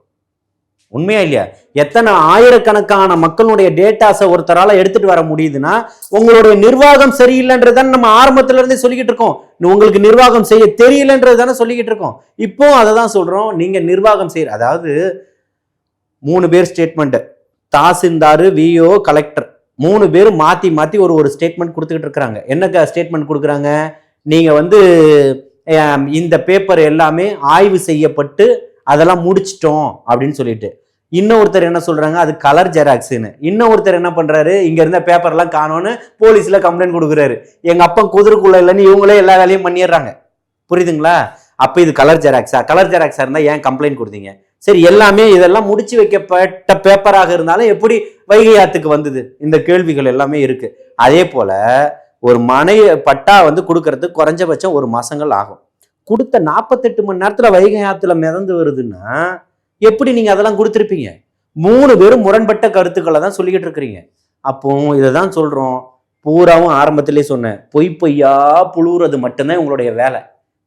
உண்மையா இல்லையா? எத்தனை ஆயிரக்கணக்கான மக்களுடைய டேட்டாஸை ஒருத்தரால எடுத்துட்டு வர முடியுதுன்னா உங்களுடைய நிர்வாகம் சரியில்லைன்றதான நம்ம ஆரம்பத்துல இருந்தே சொல்லிக்கிட்டு இருக்கோம். உங்களுக்கு நிர்வாகம் செய்ய தெரியலன்றதானே சொல்லிக்கிட்டு இருக்கோம். இப்போ அதை தான் சொல்றோம். நீங்க நிர்வாகம் செய்ய, அதாவது 3 பேர் ஸ்டேட்மெண்ட், தாசில்தார், விஓ, கலெக்டர் 3 பேரும் மாத்தி ஒரு ஸ்டேட்மெண்ட் கொடுத்துக்கிட்டு இருக்கிறாங்க. என்ன ஸ்டேட்மெண்ட் கொடுக்குறாங்க? நீங்க இந்த பேப்பர் எல்லாமே ஆய்வு செய்யப்பட்டு அதெல்லாம் முடிச்சிட்டோம் அப்படின்னு சொல்லிட்டு. இன்னொருத்தர் என்ன சொல்றாங்க? அது கலர் ஜெராக்ஸ்ன்னு. இன்னொருத்தர் என்ன பண்றாரு? இங்க இருந்த பேப்பர் எல்லாம் காணோன்னு போலீஸ்ல கம்ப்ளைண்ட் கொடுக்குறாரு. எங்க அப்பா குதிரைக்குள்ள இல்லைன்னு இவங்களே எல்லா வேலையும் பண்ணிடுறாங்க. புரியுதுங்களா? அப்ப இது கலர் ஜெராக்ஸா? கலர் ஜெராக்ஸா இருந்தா ஏன் கம்ப்ளைண்ட் கொடுத்தீங்க? சரி, எல்லாமே இதெல்லாம் முடிச்சு வைக்கப்பட்ட பேப்பராக இருந்தாலும் எப்படி வைகை ஆத்துக்கு வந்தது? இந்த கேள்விகள் எல்லாமே இருக்கு. அதே போல ஒரு மனை பட்டா கொடுக்கறதுக்கு குறைஞ்சபட்சம் 1 மாசங்கள் ஆகும். கொடுத்த 48 மணி நேரத்துல வைகை ஆத்துல மிதந்து வருதுன்னா எப்படி நீங்க அதெல்லாம் கொடுத்துருப்பீங்க? 3 பேரும் முரண்பட்ட கருத்துக்களை தான் சொல்லிக்கிட்டு இருக்கிறீங்க. அப்போ இதை தான் சொல்றோம், பூராவும் ஆரம்பத்திலே சொன்னேன், பொய்யா புழுவுறது மட்டும்தான் உங்களுடைய வேலை.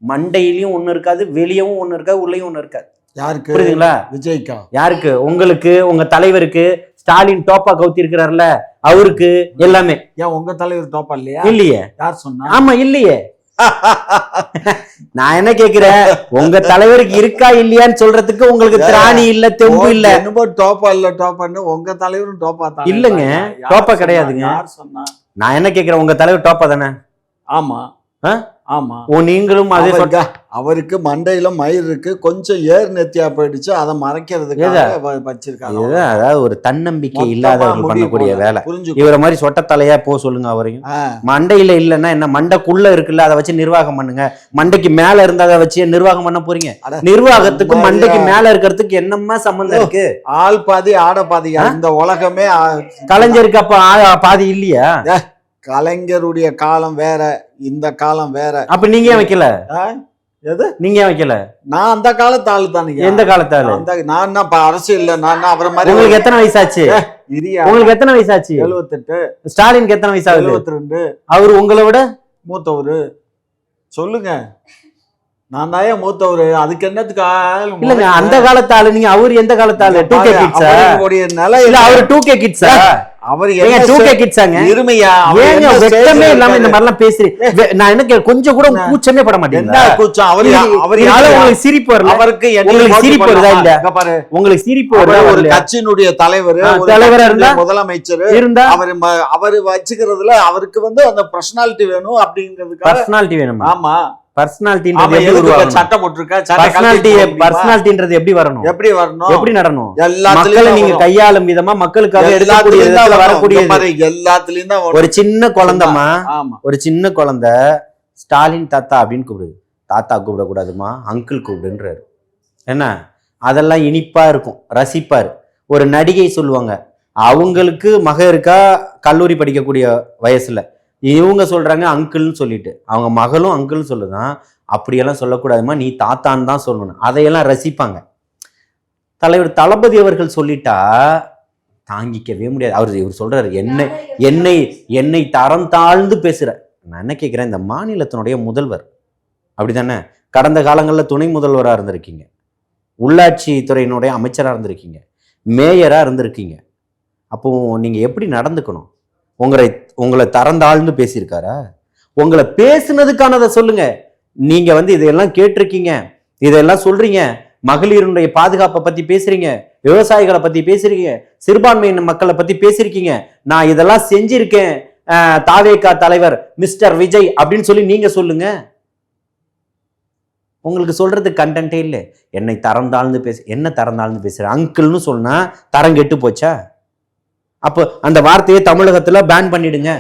மண்டையிலையும் ஒண்ணு இருக்காது, வெளியவும் ஒண்ணு இருக்காது, உள்ளேயும் ஒண்ணு இருக்காது. யாருக்கு? புரியுதுங்களா? விஜய்க்கா? யாருக்கு? உங்களுக்கு, உங்க தலைவருக்கு. ஸ்டாலின் டோப்பா கவுத்தி இருக்கிறார்ல அவருக்கு எல்லாமே. ஏன் உங்க தலைவர் டோப்பா இல்லையா? இல்லையே. யார் சொன்னா? ஆமா, இல்லையே. நான் என்ன கேக்குறேன், உங்க தலைவருக்கு இருக்கா இல்லையான்னு சொல்றதுக்கு உங்களுக்கு திராணி இல்ல, தெம்பு இல்ல. என்னமோ டோப்பா இல்ல டோப்பான்னு உங்க தலைவரும் டோப்பா தான். இல்லங்க, டோப்பா கிடையாதுங்க. யார் சொன்னா? நான் என்ன கேக்குறேன், உங்க தலைவர் டோப்பா தானே? ஆமா ஆமா. நீங்களும் அதே சொல்ற. அவருக்கு மண்டையில மயிர் இருக்கு, கொஞ்சம் ஏர் நெத்தியா போயிடுச்சு, அதை மறைக்கிறதுக்காக வச்சிருக்காங்க. அதாவது ஒரு தன்னம்பிக்கை இல்லாதவர்கள் பண்ணக்கூடிய வேலை. புரிஞ்சு? இவரை மாதிரி சொட்ட தலையா போ சொல்லுங்க அவரையும். மண்டையில இல்லைன்னா என்ன, மண்டைக்குள்ள இருக்குல்ல அதை வச்சு நிர்வாகம் பண்ணுங்க. மண்டைக்கு மேல இருந்தா அதை வச்சு நிர்வாகம் பண்ண போறீங்க? நிர்வாகத்துக்கு மண்டைக்கு மேல இருக்கிறதுக்கு என்னமா சம்பந்தம் இருக்கு? ஆள் பாதி ஆட பாதியா இந்த உலகமே. கலைஞருக்கு அப்ப பாதி இல்லையா? கலைஞருடைய காலம் வேற, இந்த காலம் வேற. அப்ப நீங்க ஏன் வைக்கல? எது நீங்க ஏன் வைக்கல? நான் அந்த காலத்து ஆளு தானுங்க. எந்த காலத்து ஆளு? நான் அரசியல் நான் அவரை மாதிரி. உங்களுக்கு எத்தனை வயசாச்சு? உங்களுக்கு எத்தனை வயசாச்சு? 78. ஸ்டாலினுக்கு எத்தனை வயசாகுது? 72. அவரு உங்களை விட மூத்தவரு. சொல்லுங்க, நான் தான் மூத்தவரு. அதுக்கு என்னத்துக்கு? இல்லங்க, அந்த காலத்து ஆளு நீங்க. அவரு எந்த காலத்து ஆளு? 2K கிட்ஸா? நிலை இல்ல, அவரு 2K கிட்ஸா? அவர் 2K கிட்ஸாங்க. இருமையா? ஏங்க வெட்டமே இல்லாம இந்த மாதிரி எல்லாம் பேசுறீங்க? நான் என்ன கொஞ்சம் கூட கூச்சமே பட மாட்டேன். கூச்சம்? உங்களுக்கு சிரிப்பு வரல? அவருக்கு உங்களுக்கு சிரிப்பு வருதா? இல்ல, உங்களுக்கு சிரிப்பு வருதா? ஒரு கட்சியினுடைய தலைவரா இருந்தா, முதலமைச்சர் இருந்தா, அவரு வச்சுக்கிறதுல அவருக்கு அந்த பர்சனாலிட்டி வேணும் அப்படிங்கிறதுக்காக. பர்சனாலிட்டி வேணுமா? ஆமா, பர்சனாலிட்டின்றது எப்படி உருவாகும்? சட்டம் போட்டுருக்க. பர்சனாலிட்டின்றது எப்படி வரணும்? எப்படி வரணும்? எப்படி நடணும்? எல்லாத்துலயும் நீங்க கையாளும் விதமா மக்களுக்காக எடுக்கக்கூடிய விதத்துல வரக்கூடிய எல்லாத்துலயும் தான். ஒரு சின்ன குழந்தைமா, ஒரு சின்ன குழந்தை ஸ்டாலின் தாத்தா அப்படின்னு கூப்பிடுது. தாத்தா கூப்பிடக்கூடாதுமா, அங்கிள் கூப்பிடுன்றாரு. என்ன, அதெல்லாம் இனிப்பா இருக்கும், ரசிப்பாரு. ஒரு நடிகை சொல்லுவாங்க, அவங்களுக்கு மக இருக்கா கல்லூரி படிக்கக்கூடிய வயசுல, இவங்க சொல்றாங்க அங்கிள்னு சொல்லிட்டு, அவங்க மகளும் அங்கிள் சொல்லுதான். அப்படியெல்லாம் சொல்லக்கூடாதுமா, நீ தாத்தான்னு தான் சொல்லணும். அதையெல்லாம் ரசிப்பாங்க. தலைவர் தளபதி அவர்கள் சொல்லிட்டா தாங்கிக்கவே முடியாது. இவர் சொல்றாரு, என்னை தரம் தாழ்ந்து பேசுற. நான் என்ன கேட்கிறேன், இந்த மாநிலத்தினுடைய முதல்வர் அப்படித்தானே? கடந்த காலங்களில் துணை முதல்வராக இருந்திருக்கீங்க, உள்ளாட்சி துறையினுடைய அமைச்சராக இருந்திருக்கீங்க, மேயரா இருந்திருக்கீங்க. அப்போ நீங்க எப்படி நடந்துக்கணும்? உங்களை தரந்தாழ்ந்து பேசியிருக்காரா? உங்களை பேசுனதுக்கானதை சொல்லுங்க. நீங்க இதெல்லாம் கேட்டிருக்கீங்க, இதெல்லாம் சொல்றீங்க, மகளிருடைய பாதுகாப்பை பத்தி பேசுறீங்க, விவசாயிகளை பத்தி பேசுறீங்க, சிறுபான்மையின மக்களை பத்தி பேசிருக்கீங்க. நான் இதெல்லாம் செஞ்சிருக்கேன், தாவேகா தலைவர் மிஸ்டர் விஜய் அப்படின்னு சொல்லி நீங்க சொல்லுங்க. உங்களுக்கு சொல்றதுக்கு கண்டென்ட்டே இல்லை. என்னை தரந்தாழ்ந்து என்ன தரந்தாழ்ந்து பேசுற? அங்கிள்னு சொன்னா தரம் கெட்டு போச்சா? அப்போ அந்த வார்த்தையை தமிழகத்துல பேன் பண்ணிடுங்க.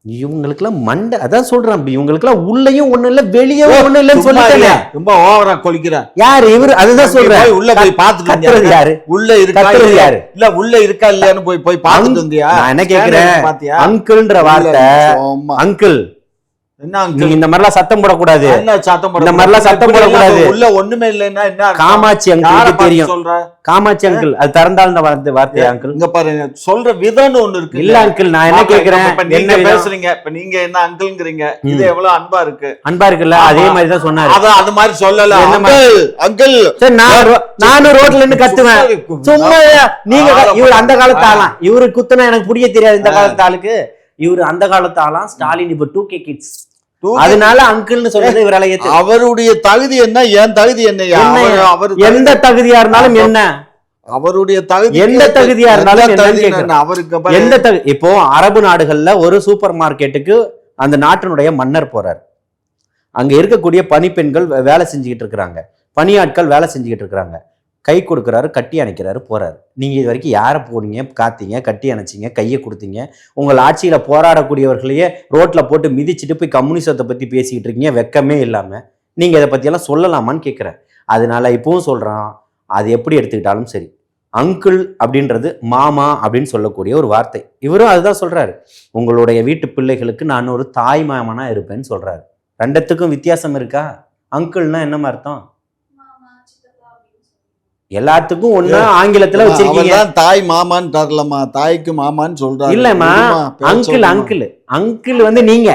இவங்களுக்குலாம் மண்டை, அதான் சொல்றேன், இவங்களுக்குலாம் உள்ளயும் ஒண்ணு இல்ல வெளியும் ஒண்ணு இல்லன்னு சொல்லிட்டேன். ரொம்ப ஓவரா கொலிக்கிறார். யாரு இவரு? அதுதான் சொல்றேன். உள்ள போய் பாத்துட்டு யாரு? உள்ள இருக்கா யாரு? இல்ல உள்ள இருக்கா இல்லையான்னு போய் பாத்துட்டு வந்தியா? நான் என்ன கேக்குறேன், அங்கிள்ன்ற வார்த்தை, அங்கிள் நீங்க இந்த மாதிரிலாம் சத்தம் போடக்கூடாது. இந்த மாதிரிலாம் சத்தம் போடக்கூடாது. உள்ள ஒண்ணுமே இல்லைன்னா என்ன? காமாட்சி அங்கிள் தெரியும். காமாட்சி அங்கிள் அது திறந்தால் இந்த வார்த்தை அங்கிள். இங்க பாருங்க, சொல்ற விதம்னு ஒண்ணு இருக்கு. இல்ல அங்கிள், நான் என்ன கேக்குறேன், என்ன பேசுறீங்க இப்ப? நீங்க என்ன அங்கிள்ங்கறீங்க, இது எவ்வளவு அன்பா இருக்கு. அன்பா இருக்குல்ல, அதே மாதிரி தான் சொன்னாரு. அது மாதிரி சொல்லல. அங்கிள் சரி, நானும் ரோட்ல இருந்து கத்துவேன் சும்மா. நீங்க இவர் அந்த காலத்து ஆளாம், இவரு குத்துனா எனக்கு புரிய தெரியாது. இந்த காலத்து ஆளுக்கு இவரு அந்த காலத்து ஆளாம். ஸ்டாலின் இப்ப 2K கிட்ஸ், அதனால அங்கிள்னு சொல்றது இவரால ஏத்து. அவருடைய தகுதி என்ன, என் தகுதி என்ன? அவர் எந்த தகுதியா இருந்தாலும் என்ன, அவருடைய தகுதி எந்த தகுதியா இருந்தாலும் அவருக்கு எந்த தகுதி. இப்போ அரபு நாடுகள்ல ஒரு சூப்பர் மார்க்கெட்டுக்கு அந்த நாட்டினுடைய மன்னர் போறாரு. அங்க இருக்கக்கூடிய பணிப்பெண்கள் வேலை செஞ்சுக்கிட்டு இருக்கிறாங்க, பணியாட்கள் வேலை செஞ்சுக்கிட்டு இருக்கிறாங்க. கை கொடுக்குறாரு, கட்டி அணைக்கிறாரு, போறாரு. நீங்க இது வரைக்கும் யாரை போனீங்க, காத்தீங்க, கட்டி அணைச்சிங்க, கையை கொடுத்தீங்க? உங்கள் ஆட்சியில போராடக்கூடியவர்களையே ரோட்ல போட்டு மிதிச்சுட்டு போய் கம்யூனிசத்தை பத்தி பேசிக்கிட்டு இருக்கீங்க, வெக்கமே இல்லாம. நீங்க இதை பத்தியெல்லாம் சொல்லலாமான்னு கேட்குறேன். அதனால இப்பவும் சொல்றான், அது எப்படி எடுத்துக்கிட்டாலும் சரி, அங்கிள் அப்படின்றது மாமா அப்படின்னு சொல்லக்கூடிய ஒரு வார்த்தை. இவரும் அதுதான் சொல்றாரு, உங்களுடைய வீட்டு பிள்ளைகளுக்கு நான் ஒரு தாய் மாமனா இருப்பேன்னு சொல்றாரு. ரெண்டத்துக்கும் வித்தியாசம் இருக்கா? அங்கிள்னா என்ன அர்த்தம்? எல்லாத்துக்கும் ஒண்ணு ஆங்கிலத்துல வச்சிருக்கீங்க. அவர்தான் தாய் மாமான்னு தரலமா, தாய்க்கு மாமான்னு சொல்றாரு. இல்லம்மா, அங்கிள் அங்கிள் அங்கிள் வந்து நீங்க,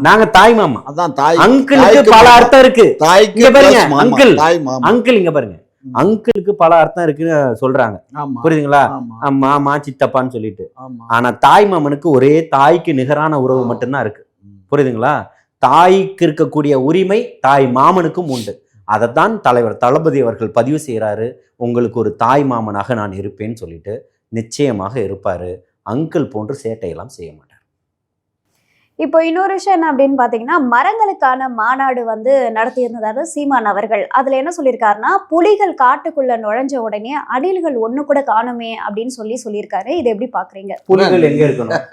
நாங்க தாய் மாமா. அதான் தாய். அங்கிளுக்கு பல அர்த்தம் இருக்கு. தாய்க்கு இங்க பாருங்க, plus மாமா, அங்கிள் தாய் மாமா. அங்கிள் இங்க பாருங்க, அங்கிளுக்கு பல அர்த்தம் இருக்குன்னு சொல்றாங்க. ஆமா, புரியுதுங்களா? ஆமா, மாமா சித்தப்பான்னு சொல்லிட்டு. ஆமா. ஆனா தாய் மாமனுக்கு ஒரே தாய்க்கு நிகரான உறவு மட்டும்தான் இருக்கு. புரியுதுங்களா? தாய்க்கு இருக்கக்கூடிய உரிமை தாய் மாமனுக்கும் உண்டு. அதைத்தான் தலைவர் தளபதி அவர்கள் பதிவு செய்யறாரு. உங்களுக்கு ஒரு தாய் மாமனாக நான் இருப்பேன்னு சொல்லிட்டு நிச்சயமாக இருப்பாரு. அங்கிள் போன்று சேட்டையெல்லாம் செய்ய மாட்டார். இப்போ இன்னொரு விஷயம் என்ன அப்படின்னு பாத்தீங்கன்னா, மரங்களுக்கான மாநாடு வந்து நடத்தியிருந்தாரு சீமான் அவர்கள். அதுல என்ன சொல்லியிருக்காருன்னா, புலிகள் காட்டுக்குள்ள நுழைஞ்ச உடனே அணில்கள் ஒண்ணு கூட காணுமே அப்படின்னு சொல்லியிருக்காரு. இதை எப்படி பாக்குறீங்க? புலிகள் எங்க இருக்கணும்?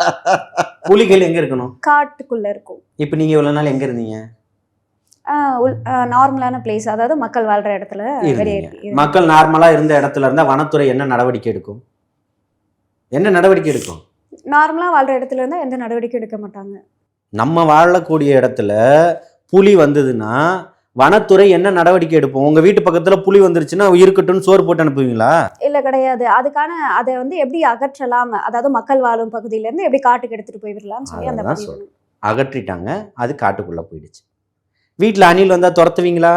புலிகள் எங்க இருக்கணும்? காட்டுக்குள்ள இருக்கும். இப்ப நீங்க இவ்வளவு நாள் எங்க இருந்தீங்க? நார்மலான பிளேஸ், அதாவது மக்கள் வாழ்ற இடத்துல வெளியே மக்கள் நார்மலா இருந்த இடத்துல இருந்தா வனத்துறை என்ன நடவடிக்கை எடுக்கும்? என்ன நடவடிக்கை எடுக்கும்? நார்மலா வாழ்ற இடத்துல இருந்தா எந்த நடவடிக்கை எடுக்க மாட்டாங்க. நம்ம வாழக்கூடிய இடத்துல புலி வந்ததுன்னா வனத்துறை என்ன நடவடிக்கை எடுப்போம்? உங்க வீட்டு பக்கத்துல புலி வந்துருச்சுன்னா இருக்கட்டும்னு சோறு போட்டு அனுப்புவீங்களா? இல்ல, கிடையாது. அதுக்கான அதை வந்து எப்படி அகற்றலாம், அதாவது மக்கள் வாழும் பகுதியில இருந்து எப்படி காட்டுக்கு எடுத்துட்டு போயிடலாம்னு சொல்லி அந்த பதிவு. அகற்றிட்டாங்க, அது காட்டுக்குள்ள போயிடுச்சு. வீட்டுல அணில் வந்தா துரத்துவீங்களா?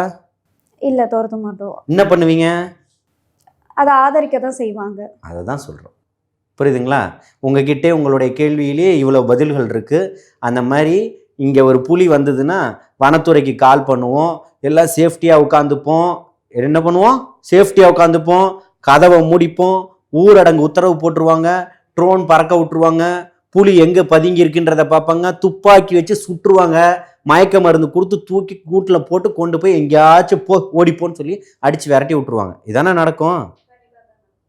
இல்ல, துரத்த மாட்டோம். என்ன பண்ணுவீங்க? அதை ஆதரிக்க தான் செய்வாங்க. அதை தான் சொல்றோம். புரியுதுங்களா? உங்ககிட்டே உங்களுடைய கேள்வியிலே இவ்வளவு பதில்கள் இருக்கு. அந்த மாதிரி இங்க ஒரு புலி வந்ததுன்னா வனத்துறைக்கு கால் பண்ணுவோம், எல்லாம் சேஃப்டியா உட்காந்துப்போம். என்ன பண்ணுவோம்? சேஃப்டியா உட்காந்துப்போம், கதவை மூடிப்போம், ஊரடங்கு உத்தரவு போட்டுருவாங்க, ட்ரோன் பறக்க விட்டுருவாங்க, புலி எங்க பதுங்கி இருக்குன்றத பார்ப்பாங்க, துப்பாக்கி வச்சு சுட்டுருவாங்க, மயக்க மருந்து கொடுத்து தூக்கி கூட்டில் போட்டு கொண்டு போய் எங்கேயாச்சும் ஓடிப்போன்னு சொல்லி அடிச்சு விரட்டி விட்டுருவாங்க. இதானே நடக்கும்?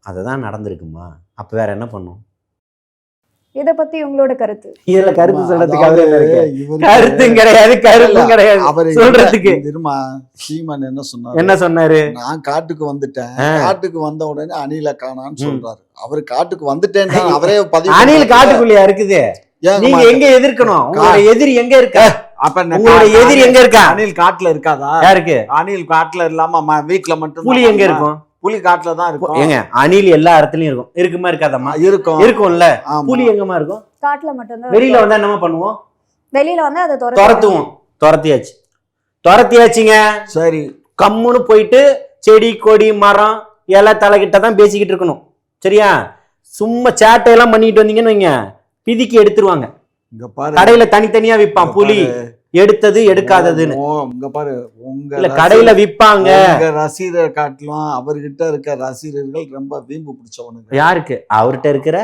அதை தான் நடந்திருக்குமா? அப்போ வேற என்ன பண்ணும்? இதை பத்தி உங்களோட கருத்து? இதுல கருத்து சொல்றதுக்கு கருத்தும் கிடையாது, கருத்தும் கிடையாது சொல்றதுக்கு. சீமான் என்ன சொன்னாரு? என்ன சொன்னாரு? நான் காட்டுக்கு வந்துட்டேன், காட்டுக்கு வந்த உடனே அணில காணான்னு சொல்றாரு. அவரு காட்டுக்கு வந்துட்டேன்னு அவரே பதிவு. அணில் காட்டுக்குள்ளயா இருக்குது? நீங்க எங்க எதிர்க்கணும்? உங்களோட எதிரி எங்க இருக்கா? அப்ப உங்களோட எதிரி எங்க இருக்கா? அணில் காட்டுல இருக்காதா? யாருக்கு? அணில் காட்டுல இல்லாம வீட்டுல மட்டும். புலி எங்க இருக்கும்? புலி காட்டுல தான் இருக்கும். ஏங்க, அணில் எல்லா இடத்துலயும் இருக்கும். இருக்குமா இருக்காதம்மா? இருக்கும். இருக்கும்ல. புலி எங்கமா இருக்கும்? காட்டுல மட்டும்தான். வெளியில வந்தா என்ன பண்ணுவோம்? வெளியில வந்து அதை துரத்துவோம். துரத்தியாச்சுங்க. சரி, கம்முன்னு போயிட்டு செடி கொடி மரம் இலை தலைகிட்ட தான் பேசிக்கிட்டு இருக்கணும். சரியா? சும்மா சேட்டையெல்லாம் பண்ணிட்டு வந்தீங்கன்னு வைங்க, பிதிக்கி எடுத்துருவாங்க. கடையில தனித்தனியா விற்பான் புலி, எடுத்தது எடுக்காததுன்னு. இங்க பாரு, உங்க கடையில விற்பாங்க. ரசிகர் காட்டலாம், அவர்கிட்ட இருக்க ரசிகர்கள் ரொம்ப வீம்பு பிடிச்சவனுங்க. யாருக்கு? அவர்கிட்ட இருக்கிற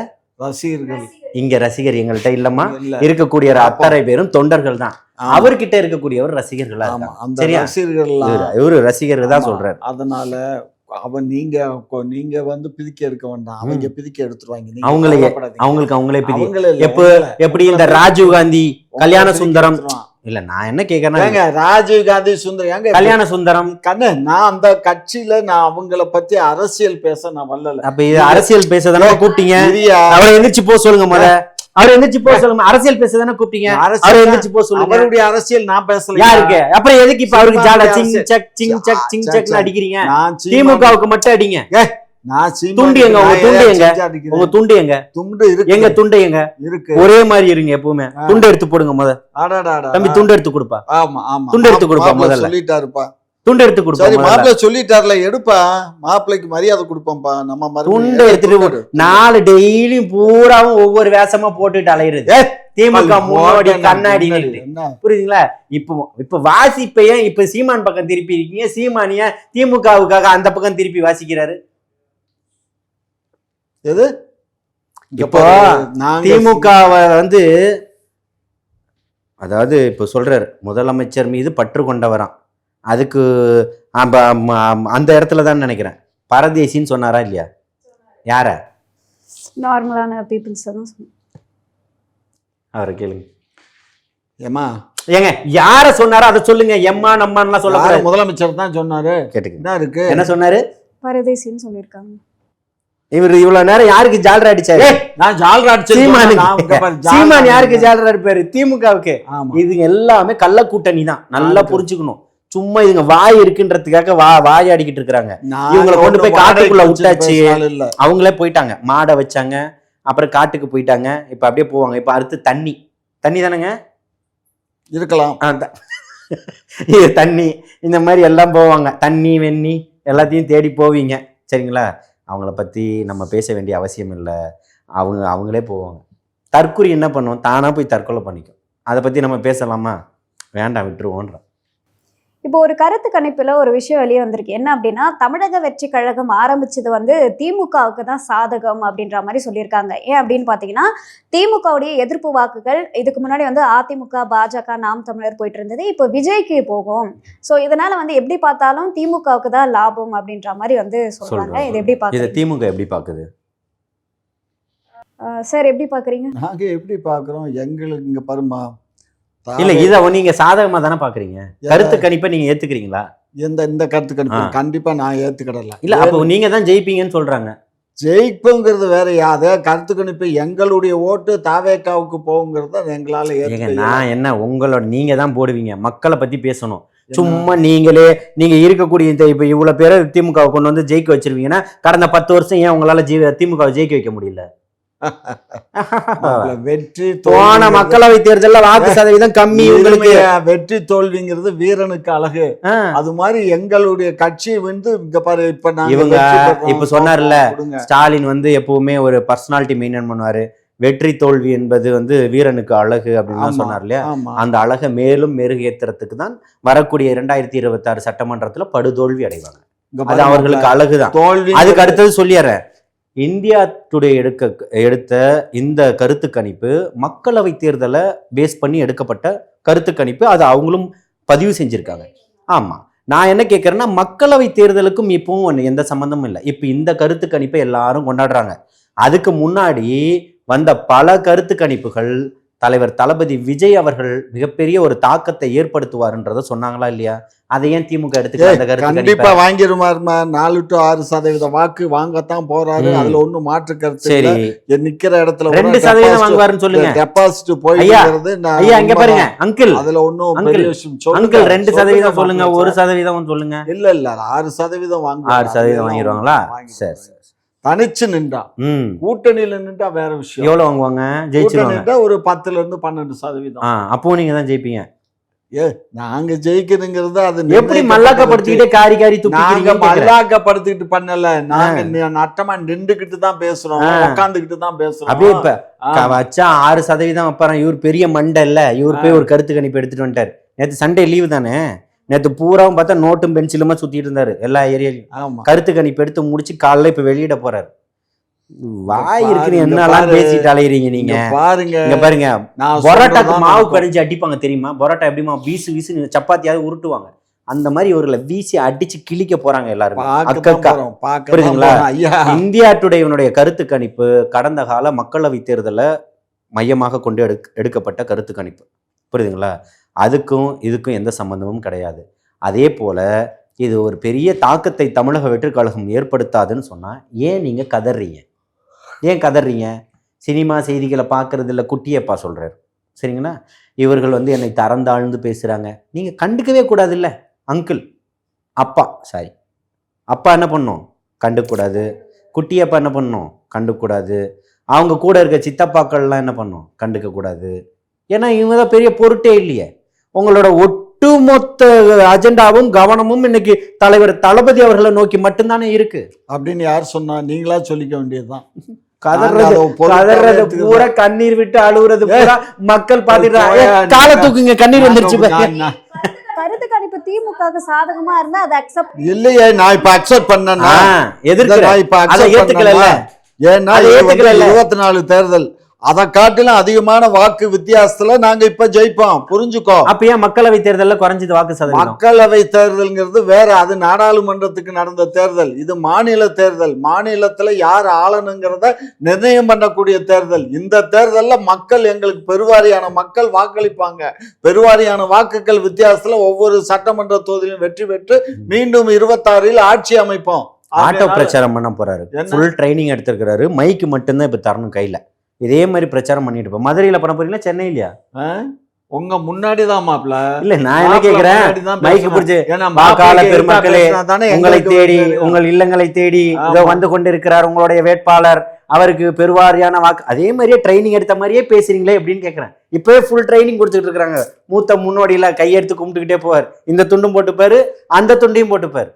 ரசிகர்கள். இங்க ரசிகர் எங்கள்கிட்ட இல்லம்மா, இருக்கக்கூடிய அத்தனை பேரும் தொண்டர்கள் தான். அவர்கிட்ட இருக்கக்கூடியவர் ரசிகர்களா. சரியா? இவரு ரசிகர்கள் தான் சொல்றாரு. அதனால அவன் நீங்க வந்து பிதிக்க எடுக்க வேண்டாம், அவங்க பிதிக்க எடுத்துருவாங்க. அவங்களே எப்படி இந்த ராஜீவ் காந்தி கல்யாண சுந்தரம் இல்ல, நான் என்ன கேக்குறேன், ராஜீவ் காந்தி சுந்தரம் கல்யாண சுந்தரம் கண்ணு, நான் அந்த கட்சியில நான் அவங்கள பத்தி அரசியல் பேச நான் வரல. அப்ப இது அரசியல் பேசதானே கூப்பிட்டீங்க? அவரை எந்திரிச்சு போக சொல்லுங்க. முத அவரை எந்திரிச்சு போக சொல்லுங்க. அரசியல் பேசதானே கூப்பிட்டீங்க? அவரை எந்திரிச்சு போக சொல்லுங்க. அவருடைய அரசியல் நான் பேசல. யாருக்கு? அப்புறம் எதுக்கு இப்ப அவருக்கு ஜாட சிங் சக் சிங் சக் சிங் சக்னு அடிக்கிறீங்க? திமுகவுக்கு மட்டும் அடிங்க. துண்டு எங்க? உங்க துண்டு எங்க? உங்க துண்டு எங்க? துண்டு இருக்கு. எங்க துண்டு எங்க இருக்கு? ஒரே மாதிரி இருங்க எப்பவுமே. துண்டு எடுத்து போடுங்க முத. தம்பி துண்டு எடுத்து கொடுப்பா. ஆமா ஆமா, துண்டு எடுத்து கொடுப்பா. முதல்ல சொல்லிட்டாருப்பா, துண்டு எடுத்து கொடுப்பா. சரி, மாப்பிள்ளை சொல்லிட்டார்ல, எடுப்பா. மாப்பிள்ளைக்கு மரியாதை கொடுப்போம்ப்பா. நம்ம துண்டு எடுத்துட்டு 4 டெய்லியும் பூராவும் ஒவ்வொரு வேஷமா போட்டுட்டு அலையிறது. திமுக முன்னாடி கண்ணாடி. புரியுதுங்களா? இப்ப வாசிப்ப ஏன் இப்ப சீமான் பக்கம் திருப்பி இருக்கீங்க? சீமானிய திமுகவுக்காக அந்த பக்கம் திருப்பி வாசிக்கிறாரு. எது? இப்போ திமுக வந்து அதாவது இப்ப சொல்றாரு, முதலமைச்சர் மீது பற்று கொண்டவராம். அதுக்கு அந்த இடத்துல தான் நினைக்கிறேன் பரதேசின்னு சொன்னாரா இல்லையா? யார? நார்மலான பீப்புள்ஸ் தான் சொன்னாங்க. அவரை கேளுங்க. ஏமா ஏங்க, யார சொன்னாரோ அதை சொல்லுங்க. எம்மா நம்மான்லாம் சொல்ல. முதலமைச்சர் தான் சொன்னாரு. கேட்டுக்க. என்ன சொன்னாரு? பரதேசின்னு சொல்லியிருக்காங்க. இவ்வளவு நேரம் யாருக்கு ஜால்ரா அடிச்சாரு? நான் ஜால்ரா சீமான் யாருக்கு ஜால்ரா அடிப்பாரு? திமுகவுக்கு. ஆமா. இதுங்க எல்லாமே கள்ள கூட்டணி தான், நல்லா புரிஞ்சுக்கணும். சும்மா இதுங்க வாய் இருக்குன்றதுக்காக வாயாடிக்கிட்டு இருக்கிறாங்க. இவங்களை கொண்டு போய் காட்டுக்குள்ள விட்டாச்சு, அவங்களே போயிட்டாங்க, மாடை வச்சாங்க, அப்புறம் காட்டுக்கு போயிட்டாங்க. இப்ப அப்படியே போவாங்க. இப்ப அடுத்து தண்ணி தானேங்க இருக்கலாம். இது தண்ணி, இந்த மாதிரி எல்லாம் போவாங்க. தண்ணி வெண்ணி எல்லாத்தையும் தேடி போவீங்க, சரிங்களா? அவங்கள பற்றி நம்ம பேச வேண்டிய அவசியம் இல்லை. அவங்களே போவாங்க. தற்கொலை என்ன பண்ணுவோம்? தானாக போய் தற்கொலை பண்ணிக்கும். அதை பற்றி நம்ம பேசலாமா? வேண்டாம், விட்டுருவோன்ற. இப்போ ஒரு கருத்து கணிப்புல ஒரு விஷயம் வெளியே வந்திருக்கு. என்ன அப்படின்னா, தமிழக வெற்றி கழகம் ஆரம்பிச்சது வந்து திமுகவுக்கு தான் சாதகம் அப்படின்ற மாதிரி சொல்லியிருக்காங்க. ஏன் அப்படின்னு பார்த்தீங்கன்னா, திமுகவுடைய எதிர்ப்பு வாக்குகள் இதுக்கு முன்னாடி வந்து அதிமுக, பாஜக, நாம் தமிழர் போயிட்டு இருந்தது. இப்போ விஜய்க்கு போகும். ஸோ இதனால வந்து எப்படி பார்த்தாலும் திமுகவுக்கு தான் லாபம் அப்படின்ற மாதிரி வந்து சொல்றாங்க. இது எப்படி பார்க்குது? திமுக எப்படி பார்க்குது சார்? எப்படி பார்க்குறீங்க? நாங்கள் எப்படி பார்க்குறோம், எங்களுக்கு இங்கே பருமா இல்ல, இதை நீங்க சாதகமா தானே பாக்குறீங்க. கருத்து கணிப்பை நீங்க ஏத்துக்கிறீங்களா? இந்த கருத்து கணிப்பு கண்டிப்பா நான் ஏத்துக்கிடல. இல்ல, அப்போ நீங்க தான் ஜெயிப்பீங்கன்னு சொல்றாங்க. ஜெயிப்புங்கிறது வேற. அதே கருத்து கணிப்பு எங்களுடைய ஓட்டு தாவேக்காவுக்கு போகுங்கிறத எங்களால நான் என்ன, உங்களோட நீங்க தான் போடுவீங்க. மக்களை பத்தி பேசணும். சும்மா நீங்க இருக்கக்கூடிய இந்த இப்ப இவ்வளவு பேரை திமுக கொண்டு வந்து ஜெயிக்க வச்சிருவீங்கன்னா, கடந்த 10 வருஷம் ஏன் உங்களால திமுக ஜெயிக்க வைக்க முடியல? வெற்றி போன மக்களவை தேர்தல்ல வாக்கு சதவீதம் கம்மி. உங்களுக்கு வெற்றி தோல்விங்கிறது வீரனுக்கு அழகு. அது மாதிரி எங்களுடைய கட்சி வந்து இங்க பாரு, இவங்க இப்ப சொன்னார்ல, ஸ்டாலின் வந்து எப்பவுமே ஒரு பர்சனாலிட்டி மெயின்டைன் பண்ணுவாரு. வெற்றி தோல்வி என்பது வந்து வீரனுக்கு அழகு அப்படின்னு சொன்னார் இல்லையா? அந்த அழகை மேலும் மெருகேற்றுறதுக்கு தான் வரக்கூடிய 2026 சட்டமன்றத்துல படுதோல்வி அடைவாங்க. அது அவர்களுக்கு அழகுதான். அதுக்கு அடுத்தது சொல்லிடுறேன். இந்தியா டுடே எடுத்த இந்த கருத்து கணிப்பு மக்களவை தேர்தலை பேஸ் பண்ணி எடுக்கப்பட்ட கருத்து கணிப்பு. அது அவங்களும் பதிவு செஞ்சிருக்காங்க. ஆமா, நான் என்ன கேட்கறேன்னா, மக்களவை தேர்தலுக்கும் இப்பவும் எந்த சம்பந்தமும் இல்லை. இப்ப இந்த கருத்து கணிப்பை எல்லாரும் கொண்டாடுறாங்க. அதுக்கு முன்னாடி வந்த பல கருத்து கணிப்புகள் தலைவர் தளபதி விஜய் அவர்கள் மிகப்பெரிய ஒரு தாக்கத்தை ஏற்படுத்துவார்ன்றத சொன்னாங்களா இல்லையா? அதை ஏன் திமுக எடுத்துக்க? கண்டிப்பா வாங்கிருமாருமா. 4 to 6% வாக்கு வாங்கத்தான் போறாரு. அதுல ஒண்ணும் மாற்று கருத்து. சரி, நிக்கிற இடத்துல 2% வாங்குவாருன்னு சொல்லுங்க. டெபாசிட் போயிடுறது. ஐயா இங்க பாருங்க அங்கிள், அதுல ஒண்ணும் பெரிய விஷயம் அங்கிள் 2% சொல்லுங்க, 1% சொல்லுங்க. இல்ல 6% வாங்குவாங்க. 6% வாங்கிடுவாங்களா? சரி சரி. தனிச்சு நின்றா, கூட்டணியில நின்றா வேற விஷயம். எவ்வளவு வாங்குவாங்க? ஜெயிச்சிருவாங்க. ஒரு 10 to 12%. அப்போ நீங்க தான் ஜெயிப்பீங்க. நாங்க ஜெயிக்கிறதுங்கிறது அது எப்படி மல்லாக்கப்படுத்திக்கிட்டே காரி நாங்க மல்லாக்கப்படுத்திக்கிட்டு பண்ணல. நாங்க நட்டமா நின்றுகிட்டு தான் பேசுறோம், உட்காந்துக்கிட்டு தான் பேசுறோம். அப்படியே இப்ப வச்சா 6% வைப்பாராம். இவர் பெரிய மண்டை இல்ல, இவர் போய் ஒரு கருத்து கணிப்பு எடுத்துட்டு வந்துட்டாரு. நேற்று சண்டே லீவு தானே, நேற்று பூராவும் பார்த்தா நோட்டும் பென்சிலுமா சுத்திட்டு இருந்தாரு எல்லா ஏரியாலையும். கருத்து கணிப்பு எடுத்து முடிச்சு காலைல இப்ப வெளியிட போறாரு. வாய் இருக்குன்னு என்னெல்லாம் பேசிட்டு அலையிறீங்க நீங்க. பாருங்க இங்க பாருங்க, பரோட்டாக்கு மாவு கடைஞ்சி அடிப்பாங்க தெரியுமா? பரோட்டா எப்படிமா வீசு வீசு சப்பாத்தியாவது உருட்டுவாங்க. அந்த மாதிரி இவர்களை வீசி அடிச்சு கிழிக்க போறாங்க எல்லாரும். புரியுதுங்களா? இந்தியா டுடேனுடைய கருத்து கணிப்பு கடந்த கால மக்களவை தேர்தலை மையமாக கொண்டு எடுக்கப்பட்ட கருத்து கணிப்பு. புரியுதுங்களா? அதுக்கும் இதுக்கும் எந்த சம்பந்தமும் கிடையாது. அதே போல இது ஒரு பெரிய தாக்கத்தை தமிழக வெற்றிக் கழகம் ஏற்படுத்தாதுன்னு சொன்னா ஏன் நீங்க கதறீங்க? ஏன் கதறீங்க? சினிமா செய்திகளை பார்க்கறது இல்லை, குட்டியப்பா சொல்றாரு, சரிங்களா? இவர்கள் வந்து என்னை தரந்தாழ்ந்து பேசுறாங்க. நீங்க கண்டுக்கவே கூடாது இல்ல அங்கிள். அப்பா என்ன பண்ணும்? கண்டுக்கூடாது. குட்டியப்பா என்ன பண்ணும்? கண்டுக்கூடாது. அவங்க கூட இருக்க சித்தப்பாக்கள்லாம் என்ன பண்ணும்? கண்டுக்க கூடாது. ஏன்னா இவங்க தான் பெரிய பொருட்டே இல்லையே. உங்களோட ஒட்டுமொத்த அஜெண்டாவும் கவனமும் இன்னைக்கு தலைவர் தளபதி அவர்களை நோக்கி மட்டும்தானே இருக்கு. அப்படின்னு யார் சொன்னா? நீங்களா சொல்லிக்க வேண்டியதுதான். கதறது பூரா கண்ணீர் விட்டு அழுகுறது பூரா மக்கள் பாத்துட்டு கால தூக்குங்க, கண்ணீர் வந்துருச்சு. கருத்து கணிப்பு திமுக சாதகமா இருந்தா அதை அக்செப்ட் இல்லையே. நான் இப்ப அக்செப்ட் பண்ணேன்னா ஏத்துக்கல. ஏன்னா 24 தேர்தல் அதை காட்டிலும் அதிகமான வாக்கு வித்தியாசத்துல நாங்க இப்ப ஜெயிப்போம். புரிஞ்சுக்கோ. அப்ப ஏன் மக்களவை தேர்தல்ல குறைஞ்சது வாக்கு சதவீதம்? மக்களவை தேர்தல்ங்கிறது வேற. அது நாடாளுமன்றத்துக்கு நடந்த தேர்தல். இது மாநில தேர்தல். மாநிலத்துல யார் ஆளணுங்கிறத நிர்ணயம் பண்ணக்கூடிய தேர்தல். இந்த தேர்தல்ல மக்கள், எங்களுக்கு பெருவாரியான மக்கள் வாக்களிப்பாங்க. பெருவாரியான வாக்குகள் வித்தியாசத்துல ஒவ்வொரு சட்டமன்ற தொகுதியிலும் வெற்றி பெற்று மீண்டும் 26 ஆட்சி அமைப்போம். ஆட்டோ பிரச்சாரம் பண்ண போறாரு, ஃபுல் ட்ரைனிங் எடுத்திருக்கிறாரு. மைக்கு மட்டும்தான் இப்ப தரணும் கையில. இதே மாதிரி பிரச்சாரம் பண்ணிட்டு இருப்போம். மதுரையில பண்ண போறீங்களா சென்னையிலயா? உங்க முன்னாடிதான் மாப்பிள்ள. இல்ல நான் என்ன கேக்குறேன், மைக்கு பிடிச்சு வாக்காள பெருமக்களே உங்களை தேடி உங்கள் இல்லங்களை தேடி இதோ வந்து கொண்டிருக்கிறார் உங்களுடைய வேட்பாளர், அவருக்கு பெருவாரியான வாக்கு, அதே மாதிரியே ட்ரைனிங் எடுத்த மாதிரியே பேசுறீங்களே அப்படின்னு கேட்கறேன். இப்பவே ஃபுல் ட்ரைனிங் கொடுத்துட்டு இருக்காங்க. மூத்த முன்னோடியில கையெடுத்து கும்பிட்டுக்கிட்டே போவார். இந்த துண்டும் போட்டுப்பாரு, அந்த துண்டையும் போட்டுப்பாரு.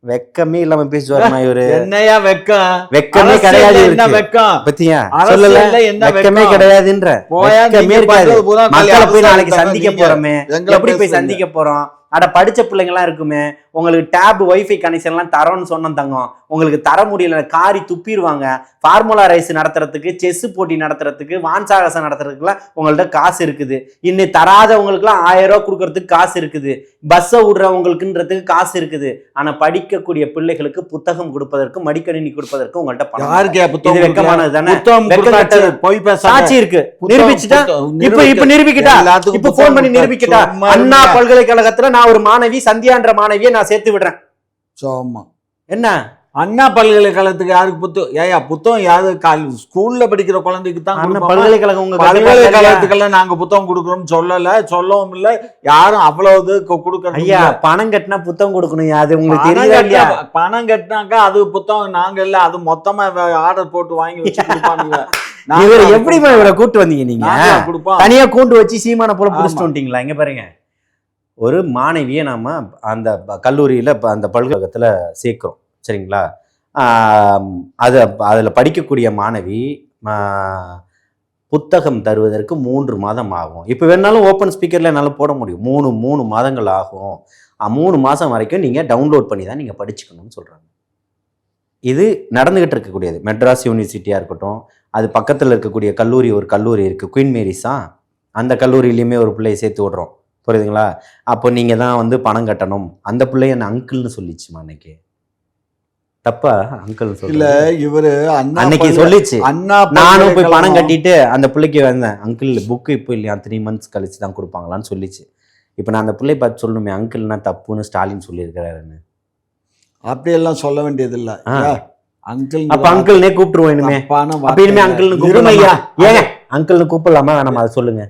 வெக்கமே இல்லாம பேசுவாருமா இவரு. என்னையா வெக்கம்? வெக்கமே கிடையாது. என்ன வெக்கம் பத்தியா சொல்லல, வெக்கமே கிடையாதுன்ற. வெக்கமே இருக்காது. மக்களை போய் நாளைக்கு சந்திக்க போறோமே, எப்படி போய் சந்திக்க போறோம்? அட படிச்ச பிள்ளைங்க எல்லாம் இருக்குமே, உங்களுக்கு டேப் வைஃபை கனெக்ஷன் எல்லாம் தரோன்னு சொன்னோம் தங்கம், உங்களுக்கு தர முடியல, காரி துப்பிடுவாங்க. ஃபார்முலா ரைஸ் நடத்துறதுக்கு, செஸ் போட்டி நடத்துறதுக்கு, வான்சாகசம் நடத்துறதுக்குலாம் உங்கள்ட்ட காசு இருக்குது. இன்னும் தராதவங்களுக்குலாம் 1000 ரூபாய் கொடுக்கறதுக்கு காசு இருக்குது. பஸ்ஸை விடுறவங்களுக்குன்றதுக்கு காசு இருக்குது. ஆனா படிக்கக்கூடிய பிள்ளைகளுக்கு புத்தகம் கொடுப்பதற்கு, மடிக்கணினி கொடுப்பதற்கு உங்கள்ட்ட பணம் வெக்கமானது தானே? சாட்சி இருக்கு, நிரூபிச்சுட்டா. இப்ப நிரூபிக்கிட்டா, இப்ப போன் பண்ணி நிரூபிக்கிட்டா. அண்ணா பல்கலைக்கழகத்துல நான் ஒரு மாணவி சந்தியான்ற மாணவியை நான் சேர்த்து விடுறேன். என்ன அண்ணா பல்கலைக்கழகத்துக்கு யாருக்கு புத்தகம்? ஏயா புத்தகம் யாரு? ஸ்கூல்ல படிக்கிற குழந்தைக்கு தான் பல்கலைக்கழகம். பல்கலைக்கழகத்துக்கெல்லாம் நாங்க புத்தகம் கொடுக்கறோம் சொல்லவும் இல்ல. யாரும் அவ்வளவு கொடுக்கறது. ஐயா பணம் கட்டினா புத்தகம் கொடுக்கணும். அது உங்களுக்கு தெரியல. பணம் கட்டினாக்கா அது புத்தகம் நாங்க இல்ல, அது மொத்தமா ஆர்டர் போட்டு வாங்கி வச்சு கொடுப்பாங்க. இவர் எப்படிமா இவரை கூட்டு வந்தீங்க? நீங்க தனியா கூண்டு வச்சு சீமான போல புடிச்சிட்டு வந்துட்டீங்களா? இங்க பாருங்க, ஒரு மாணவியை நாம அந்த கல்லூரியில அந்த பல்கலைக்கழகத்துல சேர்க்கிறோம், சரிங்களா? அதில் படிக்கக்கூடிய மாணவி புத்தகம் தருவதற்கு 3 மாதம் ஆகும். இப்போ வேணாலும் ஓப்பன் ஸ்பீக்கரில் என்னால் போட முடியும். 3 மாதங்கள் ஆகும். 3 மாதம் வரைக்கும் நீங்கள் டவுன்லோட் பண்ணி தான் நீங்கள் படிச்சுக்கணும்னு சொல்கிறாங்க. இது நடந்துகிட்டு இருக்கக்கூடியது. மெட்ராஸ் யூனிவர்சிட்டியாக இருக்கட்டும், அது பக்கத்தில் இருக்கக்கூடிய கல்லூரி, ஒரு கல்லூரி இருக்குது குயின் மேரிஸா, அந்த கல்லூரியிலையுமே ஒரு பிள்ளையை சேர்த்து விடுறோம். புரியுதுங்களா? அப்போ நீங்கள் தான் வந்து பணம் கட்டணும். அந்த பிள்ளைய என்ன அங்கிள்னு சொல்லிச்சுமா அன்னைக்கு? தப்பா அங்கிள் இல்ல, இவரு அன்னைக்கு சொல்லிச்சு. நானும் போய் பணம் கட்டிட்டு அந்த பிள்ளைக்கு வந்தேன், அங்கிள் புக்கு இப்போ இல்லையா 3 months கழிச்சு தான் கொடுப்பாங்களான்னு சொல்லிச்சு. இப்போ நான் அந்த பிள்ளை பார்த்து சொல்லணுமே, அங்கிள்னா தப்புன்னு ஸ்டாலின் சொல்லியிருக்கிறாருன்னு. அப்படியெல்லாம் சொல்ல வேண்டியது இல்ல. அங்கிள் அப்ப அங்கிள்னே கூப்பிட்டுருவோம் இனிமே. அப்ப இனிமே அங்கிள்னு கூப்பிடுமையா? ஏங்க அங்கிள்னு கூப்பிடலாமா வேணாமா? அதை சொல்லுங்க.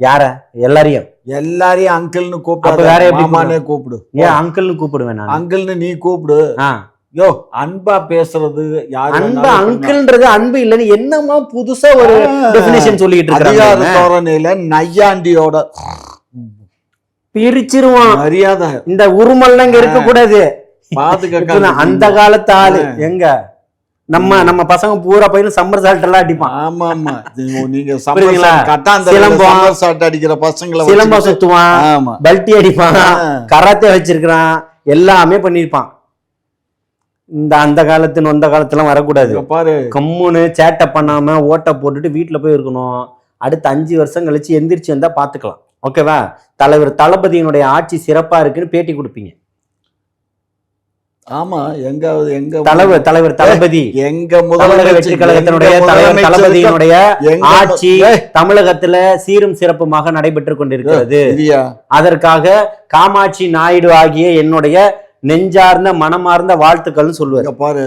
யார? எல்லாரையும் அங்கிள்னு கூப்பிடு. வேற எப்படி கூப்பிடு? ஏன் அங்கிள்னு கூப்பிடுவேன்? அங்கிள்னு நீ கூப்பிடு. யோ அன்பா பேசுறது யாரு? அன்பு அங்கிள்ன்றது அன்பு இல்லன்னு என்னமா புதுசா ஒரு டெஃபினிஷன் சொல்லிட்டு இருக்காங்க. தோரணையில நையாண்டியோட பிரிச்சிருவான் மரியாதை. இந்த உருமல்லாம் இங்க இருக்க கூடாது. அந்த காலத்து ஆளு எங்க நம்ம பசங்க பூரா பையனும் சம்மர் சால்ட் எல்லாம் அடிப்பான். ஆமா ஆமா, நீங்க சிலம்பம் சால்ட் அடிக்கிற பசங்களை சிலம்பம் சுத்துவான், பல்ட்டி அடிப்பான், கராத்தே வச்சிருக்கிறான், எல்லாமே பண்ணிருப்பான். அந்த காலத்து நொந்த காலத்துலாம் வரக்கூடாது. பாரு, கம்முன்னு சேட்டை பண்ணாம ஓட்ட போட்டுட்டு வீட்டுல போய் இருக்கணும். அடுத்த 5 வருஷம் கழிச்சு எந்திரிச்சு வந்தா பாத்துக்கலாம். ஓகேவா? தலைவர் தளபதியினுடைய ஆட்சி சிறப்பா இருக்குன்னு பேட்டி கொடுப்பீங்க. ஆமா, எங்க தலைவர் தளபதி, எங்க முதல்வர் வெற்றி கழகத்தினுடைய தலைவர் தளபதியினுடைய ஆட்சி தமிழகத்துல சீரும் சிறப்புமாக நடைபெற்று கொண்டிருக்கிறது. அதற்காக காமாட்சி நாயுடு ஆகிய என்னுடைய நெஞ்சார்ந்த மனமார்ந்த வாழ்த்துக்கள்னு சொல்லுவாரு. பாரு,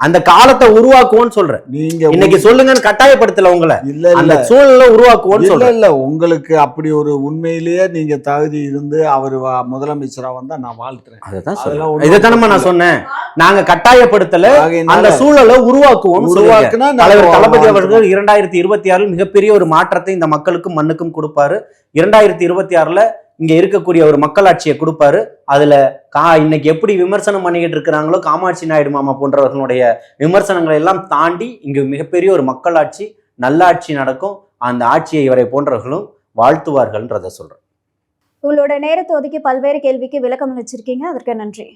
அந்த காலத்தை உருவாக்குவோன்னு சொல்றேன். நீங்க இன்னைக்கு சொல்லுங்கன்னு கட்டாயப்படுத்தல உங்களை. இல்ல அந்த சூழலை உருவாக்குவோன்னு சொல்றேன். இல்ல, உங்களுக்கு அப்படி ஒரு உண்மையிலேயே நீங்க தகுதி இருந்து அவர் முதலமைச்சரா வந்தா நான் வாழ்த்துறேன். அதுதான் இதைத்தானமா நான் சொன்னேன். நாங்க கட்டாயப்படுத்தல, அந்த சூழலை உருவாக்குவோம். தலைவர் தளபதி அவர்கள் 2026 மிகப்பெரிய ஒரு மாற்றத்தை இந்த மக்களுக்கும் மண்ணுக்கும் கொடுப்பாரு. 2026 இங்க இருக்கக்கூடிய ஒரு மக்களாட்சியை கொடுப்பாரு. அதுல இன்னைக்கு எப்படி விமர்சனம் பண்ணிக்கிட்டு இருக்கிறாங்களோ காமாட்சி நாயுடு மாமா போன்றவர்களுடைய விமர்சனங்களை எல்லாம் தாண்டி இங்கு மிகப்பெரிய ஒரு மக்களாட்சி, நல்லாட்சி நடக்கும். அந்த ஆட்சியை இவரை போன்றவர்களும் வாழ்த்துவார்கள்ன்றத சொல்றேன். உங்களோட நேரத்தை ஒதுக்கி பல்வேறு கேள்விக்கு விளக்கம் வச்சிருக்கீங்க, அதற்கு நன்றி.